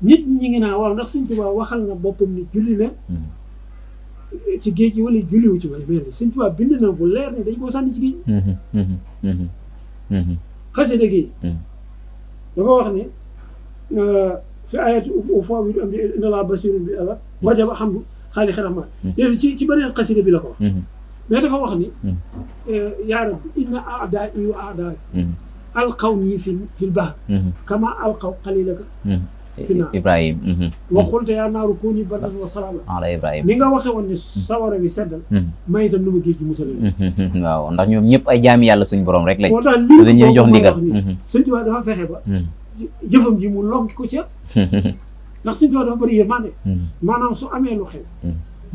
nit ñi ngi naa waaw ndax Sëñ Tuubaa waxal na boppam ni julli na ci géej gi wala julliwu ci may mel ni Sëñ Tuubaa bind na bu leer ni dañ koo sànni ci géej xasida gi dafa wax ne fi ayati ufawwidu amri inna allaha basirun bil ibaad wajaba hamdu xaaliqi rahmaan léegi ci beneen xasida bi la ko wax mais dafa wax ni yaa rabbi inna a'daa'i wa a'daaka alqaw nii fil bahr kama alqaw xalilaka Ibrahima. waxul te yaa naaru kuuni bardan wa salaaman ala Ibrahima. ni nga waxee woon ne sawara bi seddal. may itam nu ma géej gi musal. waaw ndax ñoom ñëpp ay jaami yàlla suñu borom rek lañ. moo tax lii dañuy jox ndigal. Sëñ Tuubaa dafa fexe ba. jëfam ji mu lonki ko ca. ndax Sëñ Tuubaa dafa bëri yërmande. maanaam su amee lu xew.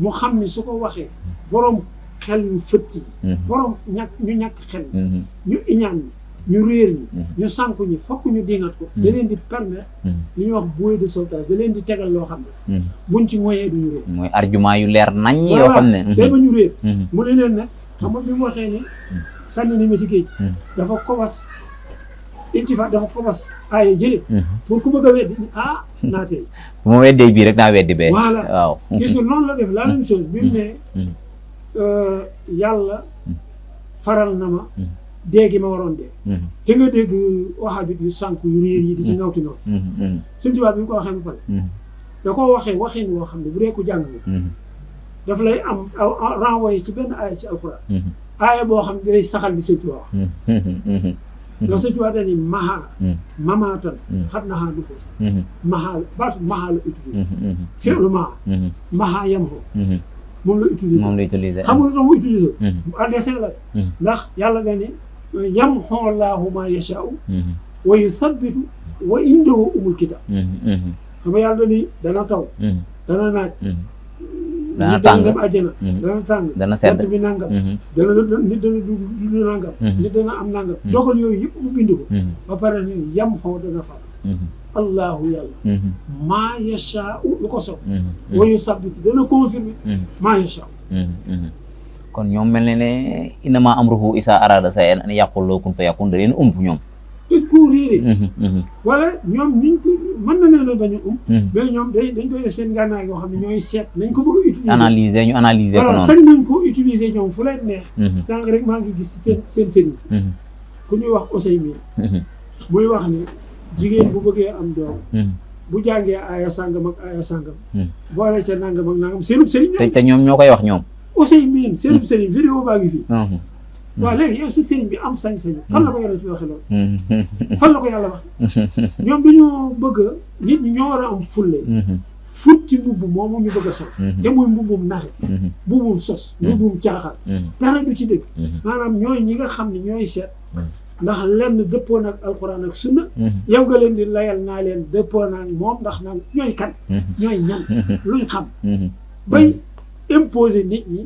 mu xam ne su ko waxee borom xel yu fëtt yi. borom ñu ñàkk xel. ñu iñaan ñi. ñu réer ñi ñu sànku ñi fokk ñu dingat ko da leen di permettre li ñuy wax bouée de sauvetage da leen di tegal loo xam ne buñ ci moyee duñu réer mooy argument yu leer nañ yoo xam ne day ba ñu réer mu ne leen nag xam nga bi mu waxee ni sànni ni ma si géej dafa kobas iltifa dafa kobas aaye jële pour ku bëgg a weddi naatee bu ma weddee bii rek naa weddi bee voilà waaw gis nga noonu la def la même chose bi mu ne yàlla faral na ma déegi ma waroon dee te nga dégg waxaabit yu sànk yu réer yi di ci ngawti ngawti Sëñ Tuubaa bi mu ko waxee ba pare da koo waxee waxin woo xam ne bu dee ko jàng na daf lay am renvoyé ci benn aaya ci alxuraan aaya boo xam ne day saxal li Sëñ Tuubaa wax ndax Sëñ Tuubaa dañuy mahaa mamaatan xam nahaa du foofu sax mahaa baatu mahaa la utilisé fi'lu mahaa yam ko moom la utilisé xamul lu tax mu utilisé addesin la ndax yàlla dañu yamhu llaahu maa yashaa'u wa yuthabbitu wa indahu umul kitaab xam nga yàlla ni dana taw dana naaj dana nit tàng dana dem àjjana dana tàng dana sedd jant bi nangam nit dana du nangam nit dana am nangam dogal yooyu yëpp mu bind ko ba pare ne yamhu dana far allahu yàlla maa yashaa'u lu ko sob wa yuthabbitu dana confirmer maa yashaa'u kon ñoom mel ne ne innama amruhu isa arada shay'an an yaqula lahu kun fayakun da leen ump ñoom te ko réere wala ñoom niñ ko mën na leen a bañ a mais ñoom dañ koy def seen ngànnaay yoo xam ne ñooy seet nañ ko bëgg a utiliser analyser ñu analyser ko voilà noonu sañ nañ ko utiliser ñoom fu leen neex sànq rek maa ngi gis seen service ku ñuy wax Ousseynou muy wax ni jigéen bu bëggee am doom bu jàngee aaya sàngam ak aaya sàngam boole ca nangam ak nangam seenub sëriñ te ñoom ñoo koy wax ñoom Ousseynou seenub sëriñ vidéo baa ngi fii waaw léegi yow si sëriñ bi am sañ-sañ fan la ko yonent bi waxee loolu fan la ko yàlla wax ñoom dañoo bëgg a nit ñi ñoo war a am fulle futti mbubb moomu ñu bëgg a sol te muy mbubbum naxe mbubbum sos mbubbum caaxaan dara du ci dëgg maanaam ñooy ñi nga xam ne ñooy seet ndax lenn dëppoo nag alxuraan ak sunna yow nga leen di layal naa leen dëppoo naag moom ndax naan ñooy kan ñooy ñan luñ xam bay imposer nit ñi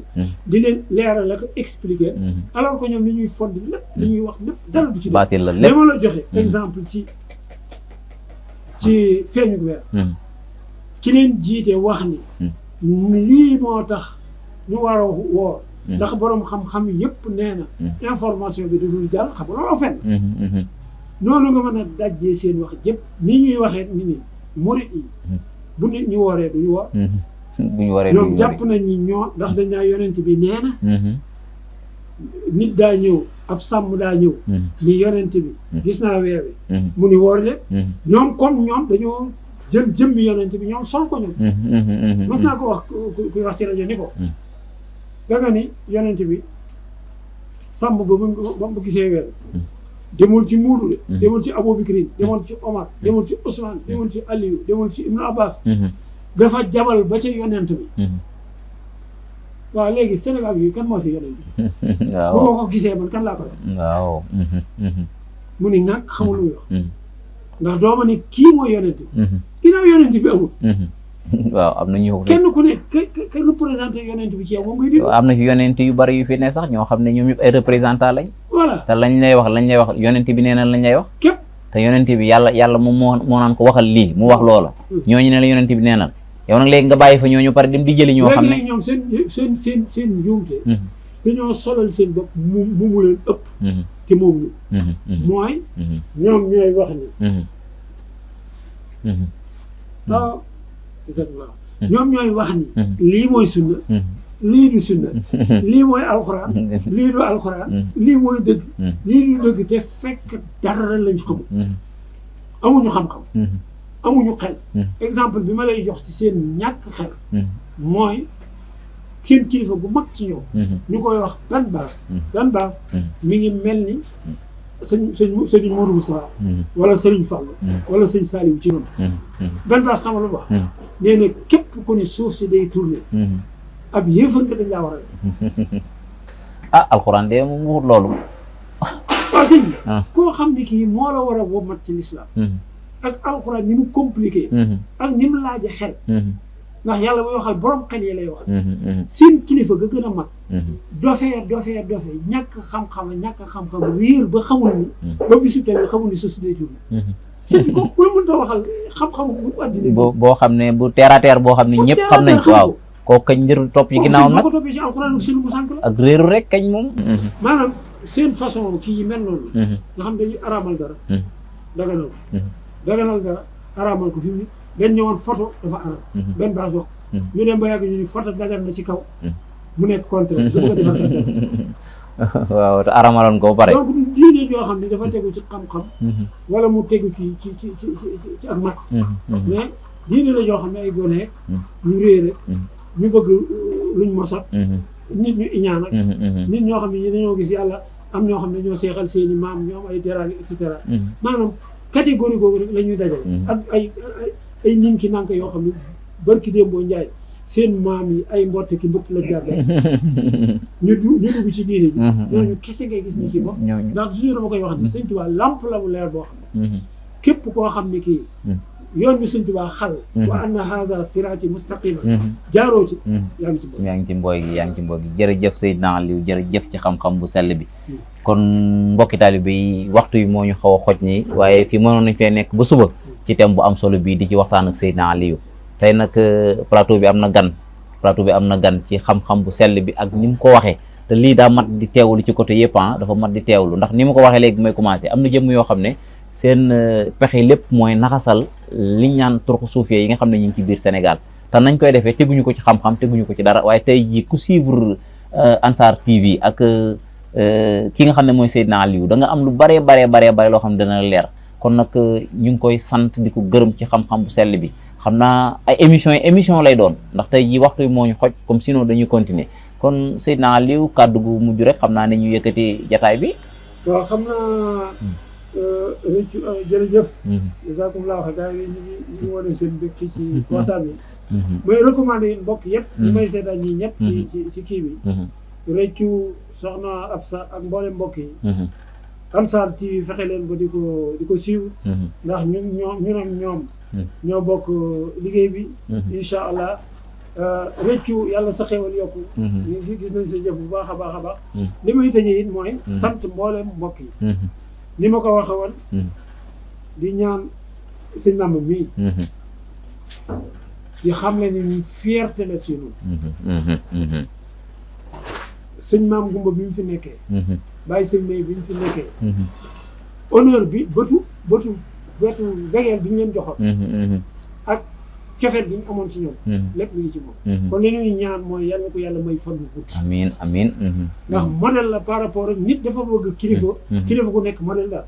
di leen leeral la ko expliquer alors que ñoom li ñuy fond lépp li ñuy wax lépp dara du ci baatil la lépp dama la joxe exemple ci feeñu weer ki leen jiite wax ni lii moo tax ñu war a woor ndax boroom xam-xam yëpp nee na information bi du dul jàll xam nga loolu fenn noonu nga mën a dajjee seen wax jëpp ni ñuy waxee ni ni murit yi bu nit ñi wooree duñu woor bu ñu waree ñoom jàpp nañ ñi ñoo ndax dañ naa yonent bi nee na nit daa ñëw ab sàmm daa ñëw ni yonent bi gis naa weer wi mu ni woor leen ñoom comme ñoom dañoo jël jëmmi yonent bi ñoom sol ko ñoom mas naa ko wax kuy wax ci rajo ni ko da nga ni yonent bi sàmm ba mu gisee weer demul ci Muudu de demul ci Abubakrin demul ci Omar demul ci Ousmane demul ci Aliyu demul ci Ibnu Abbas dafa jabal ba ca yonent bi waaw léegi Sénégal gi kan moo fi yonent bi waaw bu ma ko gisee man kan laa koy waaw mu ni nag xamul lu muy wax ndax dooma ni kii mooy yonent bi ginnaaw yonent bi amul waaw am na ñu kenn ku ne ka représenté yonent bi ci yow moom ngay déglu am na fi yonent yu bari yu fi ne sax ñoo xam ne ñoom ñëpp ay représentant lañ voilà te lañ lay wax yonent bi nee na lañ lay wax képp te yonent bi yàlla moom moo naan ko waxal lii mu wax loola ñooñu ne la yonent bi nee na yow nag léegi nga bàyyi fa ñooñu pare dem di jëli ñoo xam ne léegi ñoom seen njuumte dañoo solal seen bopp mu leen ëpp te moom ñu mooy ñoom ñooy wax ni waaw exactement ñoom ñooy wax ni lii mooy sunna lii du sunna lii mooy alxuraan lii du alxuraan lii mooy dëgg lii du dëgg te fekk dara lañ xamul amuñu xam-xam amuñu xel exemple bi ma lay jox ci seen ñàkk xel mooy seen kilifa gu mag ci ñoom ñu koy wax Dan Baas mi ngi mel ni sëñ Mourou Moussa wala sëriñ Fall wala sëñ Saliou ci noonu Dan Baas xam nga lu wax nee na képp ku ne suuf si day tourné ab yéefar nga dañ laa war a alxuraan de moom waxut loolu waaw sëñ bi koo xam ne kii moo la war a womat ci lislaam ak alxuraan ni mu compliqué ak ni mu laaje xel ndax yàlla muy waxal borom xel yi lay wax seen kilifa ga gën a mag dofee ñàkk xam-xam wéer ba xamul ni ba bisu tamit xamul ni société tourné sëñ bi ko ku la mënta waxal xam-xam bu àddina boo xam ne bu terre à terre boo xam ne ñëpp xam nañ ko waaw koo kañ njër topp yi ginnaaw nag ko toppee ci alxuraan ak seen mu sànk la ak réeru rek kañ moom maanaam seen façon kii yi mel noonu nga xam dañuy araamal dara daganal dara araamal ko fi mu dañ ñëwoon photo dafa araam benn baas wax ñu dem ba yàgg ñu ni photo dagan na ci kaw mu nekk contraire da bëgg a defar kat waaw te aramaloon ko ba pare donc diine joo xam ne dafa tegu ci xam-xam wala mu tegu ci ak mat mais diine la joo xam ne ay gone ñu réer rek ñu bëgg luñ mosat nit ñu iñaan ak nit ñoo xam ne ñi dañoo gis yàlla am ñoo xam ne ñoo seexal seen i maam ñoom ay teraanga et cetera maanaam catégorie googu rek la ñuy dajal ak ay nin ki nank yoo xam ne barki démboo njaay seen maam yi ay mbotte ki mbëtt la jarga ñu dugg ci diine ji ñooñu kese ngay gis ni ci bopp ndax toujours dama koy wax ni Sëñ Tuubaa lamp la bu leer boo xam ne képp koo xam ne kii yoon bi Sëñ Tuubaa xal wa anna haza siraati mustaqima jaaroo ci yaa ngi ci mbooy gi jërëjëf Seydina Aliou jërëjëf ci xam-xam bu sell bi kon mbokki taalibe yi waxtu yi moo ñu xaw a xoj nii waaye fii mënoon nañ fee nekk ba suba ci thème bu am solo bii di ci waxtaan ak Seydina Aliou tey nag plateau bi am na gan ci xam-xam bu sell bi ak ni mu ko waxee te lii daa mat di teewlu ci côté yëpp dafa mat di teewlu ndax ni ma ko waxee léegi may commencé am na jëmm yoo xam ne seen pexe lépp mooy naxasal liñ ñaan turxu suufee yi nga xam ne ñu ngi ci biir Sénégal te nañ koy defee teguñu ko ci xam-xam teguñu ko ci dara waaye tey jii ku suivre Ansar TV ak ki nga xam ne mooy Seydina Aliou da nga am lu bare loo xam ne dana leer kon nag ñu ngi koy sant di ko gërëm ci xam-xam bu sell bi xam naa ay émission lay doon ndax tey jii waxtu bi moo ñu xoj comme sinon dañuy continuer kon Seydina Aliou kàddu gu mujj rek xam naa ne ñu yëkkati jataay bi waaw xam naa rëccu jërëjëf jazakumullahu xayran gars yi ñu ngi wane seen mbégte ci waxtaan bi may recommandé mbokk yëpp ñu may seetaan ñii ñëpp ci kii bi rëccu soxna Absa ak mboolem mbokk yi Ansar TV fexe leen ba di ko siiw ndax ñun ak ñoom ñoo bokk liggéey bi incha allah rëccu yàlla sa xewal yokku gis nañ sa jëf bu baax a baax li may tëjee it mooy sant mboolem mbokk yi ni ma ko waxe woon di ñaan sëñ Bamba mii di xam ne ni fierté la ci ñun sëñ Maam Gumba bi mu fi nekkee bàyyi sëñ May bi mu fi nekkee honneur bi bëtu begeel bi ñu leen joxoon ak cofet bi ñu amoon ci ñoom lépp mi ngi ci moom kon li ñuy ñaan mooy yàlla ko yàlla may fan bu gudd amiin ndax modèle la par rapport ak nit dafa bëgg kilifa ku nekk modèle la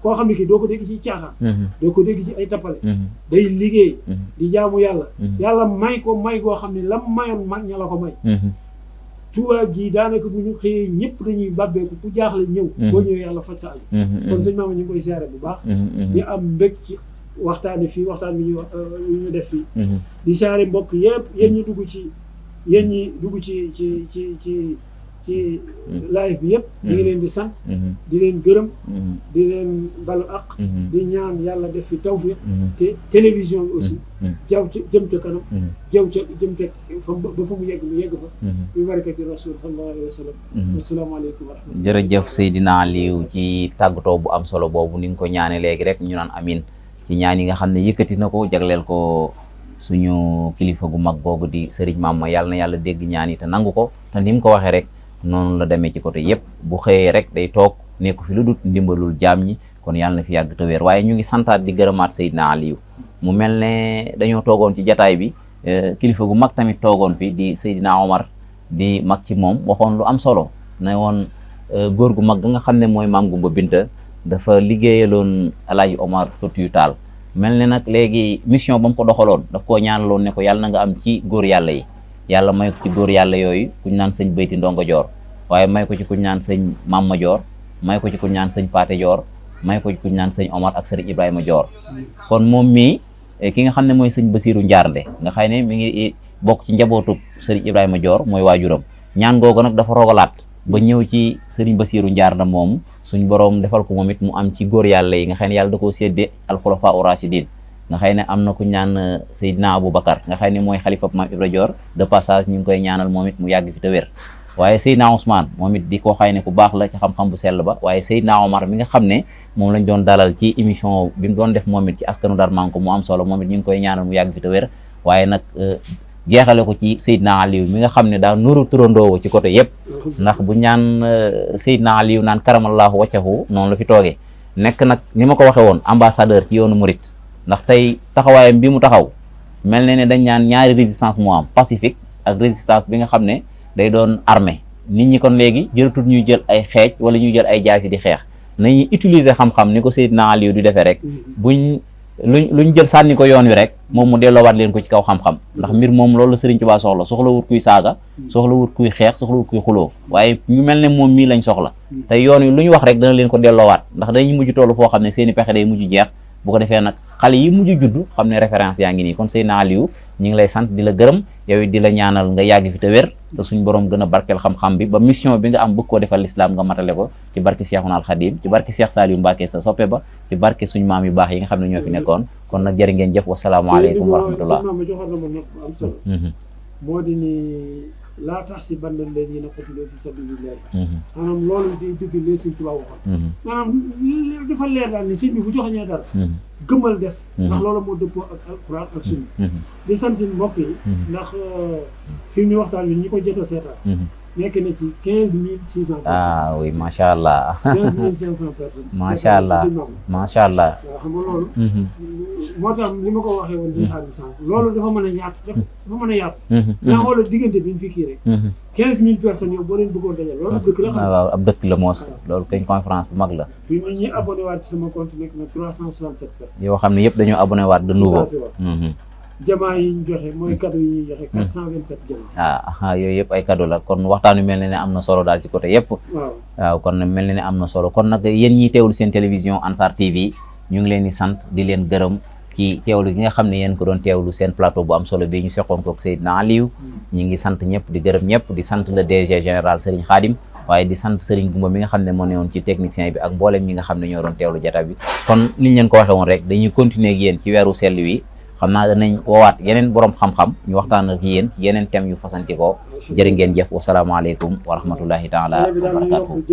koo xam ne kii doo ko dégg ci caaxaan doo ko dégg ci ay tappale day liggéey di jaamu yàlla may ko may goo xam ne lam mayoon mag ña la ko may Touba gii daanaka bu ñu xëyee ñëpp dañuy bàbbeeku ku jaaxle ñëw. boo ñëwee yàlla faj sa aju. kon sëñ Maama ñu ngi koy siyaare bu baax. di am mbég ci waxtaan bi ñu def fii. di siyaare mbokk yëpp yéen ñi dugg ci live bi yëpp. di ngi leen di sant. di leen gërëm. di leen balu àq. di ñaan yàlla def fi tawfiq. te télévision bi aussi. jëm ca kanam. jëm ca ba fa mu yegg fa. bi barakati rasul sallallahu alayhi wa sallam. asalaamaaleykum wa rahmatulah. jërëjëf Seydina Aliou ci tàggatoo bu am solo boobu ni nga ko ñaane léegi rek ñu naan amin ci ñaan yi nga xam ne yëkkati na ko jagleel ko suñu kilifa gu mag googu di Serigne Mama yàlla na yàlla dégg ñaan yi te nangu ko te ni mu ko waxee rek. noonu la demee ci côté yëpp bu xëyee rek day toog nekku fi lu dut ndimbalul jaam ñi kon yàlla na fi yàgg te wér waaye ñu ngi santaat di gërëmaat Seydina Aliou mu mel ne dañoo toogoon ci jataay bi kilifa gu mag tamit toogoon fi di Seydina Omar di mag ci moom waxoon lu am solo ne woon góor gu mag nga xam ne mooy maam Gumba Binta dafa liggéeyaloon Alaaji Omar Foutiyou Tall mel ne nag léegi mission ba mu ko doxaloon daf koo ñaanaloon ne ko yàlla na nga am ci góor yàlla yi yàlla may ko ci góor yàlla yooyu kuñ naan sëñ Bayti Ndongo Joor waaye may ko ci kuñ naan sëñ Mamma Joor may ko ci kuñ naan sëñ Paate Joor may ko ci kuñ naan sëñ Omar ak sëriñ Ibrahima Joor kon moom mii ki nga xam ne mooy sëñ Basiiru Njaarnde nga xëy ne mi ngi bokk ci njabootu sëriñ Ibrahima Joor mooy waajuram ñaan googu nag dafa rogalaat ba ñëw ci sëriñ Basiiru Njaarnde moomu suñ boroom defal ko moom it mu am ci góor yàlla yi nga xam ne yàlla da koo séddee alxulafaa ur-raasidiin nga xëy ne am na ku ñaan Seydina Aboubacar nga xëy ne mooy xalifa maam Ibra Dior de passage ñu ngi koy ñaanal moom it mu yàgg fi te wér waaye Seydina Ousmane moom it di ko xëy ne ku baax la ci xam-xam bu sell ba waaye Seydina Omar mi nga xam ne moom lañ doon dalal ci émission bi mu doon def moom it ci askanu Darmanko mu am solo moom it ñu ngi koy ñaanal mu yàgg fi te wér waaye nag jeexale ko ci Seydina Aliou mi nga xam ne daa nuru turandoo ci côté yëpp ndax bu ñaan Seydina Aliou naan karamallahu waccahu noonu la fi toogee nekk nag ni ma ko waxee woon ambassadeur ci yoonu murit ndax tey taxawaayam bi mu taxaw mel na ne dañ ñaan ñaari résistance moo am pacifique ak résistance bi nga xam ne day doon armée nit ñi kon léegi jëratul ñuy jël ay xeej wala ñuy jël ay jaasi di xeex nañuy utiliser xam-xam ni ko Seydina Aliou di defee rek luñ jël sànni ko yoon wi rek moom mu delloowaat leen ko ci kaw xam-xam ndax mbir moom loolu la Serigne Touba soxla wut kuy saaga soxla wut kuy xeex soxla wut kuy xuloo waaye ñu mel ne moom mii lañ soxla te yoon wi lu ñu wax rek dana leen ko delloowaat ndax dañuy mujj tollu foo xam ne seeni pexe day mujj jeex bu ko defee nag xale yi mujj juddu xam ne référence yaa ngi nii kon Seydina Aliou ñu ngi lay sant di la gërëm yow it di la ñaanal nga yàgg fi te wér te suñ borom gën a barkeel xam-xam bi ba mission bi nga am bëgg koo defal l'islam nga matale ko ci barke Cheikhouna Al Khadim ci barke Cheikh Saliou Mbacké sa soppe ba ci barke suñ maam yu baax yi nga xam ne ñoo fi nekkoon kon nag jërë ngeen jëf wasalaamaaleykum wa rahmatullah moo di ni laa tahsabanna alladhina qutilu fi sabilillahi maanaam loolu day dëgg lee sëñ Tuubaa waxoon maanaam dafa leer daal ni sëñ bi bu joxeñee dara gëmmal def ndax loolu moo dëppoo ak alquran ak sunna di sant mbokk yi ndax fi mu waxtaan bi ñi ko jot a seetaan nekk na ci 15 600 personnes. Ah oui, macha allah. 15 500 personnes. macha allah macha allah. waaw xam nga loolu. moo tax li ma ko waxee woon ci xaalis sànq loolu dafa mën a yaatu dafa mën a yaatu. naa xoolal diggante bi ñu fi kii rek. 15000 personnes yow boo leen bëggoon dajal loolu ab dëkk la. waaw ab dëkk la moos. loolu kañ conférence bu mag la. fii nii ñi abonné waat ci sama compte nekk na 367 personnes. yoo xam ne yëpp dañoo abonné waat de nouveau. jamaa yi ñu joxe mooy cadeau yi ñuy joxe 427 jamaa. Yooyu yëpp ay cadeau la kon waxtaan wi mel na ne am na solo daal ci côté yëpp. waaw kon mel na ne am na solo kon nag yéen ñiy teewlu seen télévision Ansar TV ñu ngi leen di sant di leen gërëm ci teewlu gi nga xam ne yéen ko doon teewlu seen plateau bu am solo bi ñu seqoon ko ak Seydina Aliou ñu ngi sant ñëpp di gërëm ñëpp di sant le DG général Serigne Khadim waaye di sant Serigne Goumba mi nga xam ne moo newoon ci technicien bi ak mboolem ñi nga xam ne ñoo doon teewlu jota bi kon niñ leen ko waxee woon rek dañuy continuer ak yéen ci weeru sell wi xam naa danañ woowaat yeneen borom xam-xam ñu waxtaan ak yéen yeneen thèmes yu fasanti ko jërë ngeen jëf wasalaamaaleykum wa rahmatullahi taala wa barakatuh.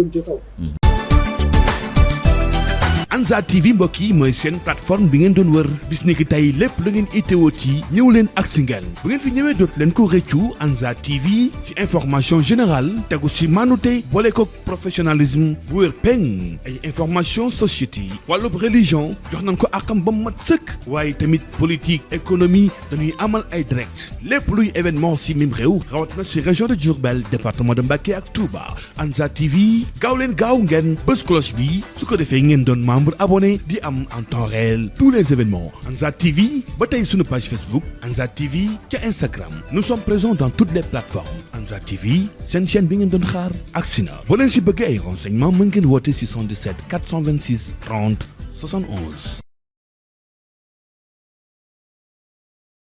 Ansar TV mbokk yi mooy seen plateforme bi ngeen doon wër bis ni ki tey lépp lu ngeen itteewoo ci ñëw leen ak si ngeen bu ngeen fi ñëwee dootu leen ko rëccu. Ansar TV ci information générale tegu si manute boole ko professionnalisme bu wér peng ay information société wàllub religion jox nañ ko akam ba mat sëkk waaye tamit politique économie dañuy amal ay direct lépp luy événement si mim réew rawat na si région de Diourbel département de Mbacké ak Touba. Ansar TV gaaw leen gaaw ngeen bës cloche bi su ko defee ngeen doon membre abonné di am en temps réel tous les événements. Ansar TV ba tey sunu page Facebook Ansar TV ca Instagram nous sommes présents dans toutes les plateformes. Ansar TV seen chaîne bi ngeen doon xaar agsi na boo leen si bëggee ay renseignements mën ngeen woote si 77 426 30 71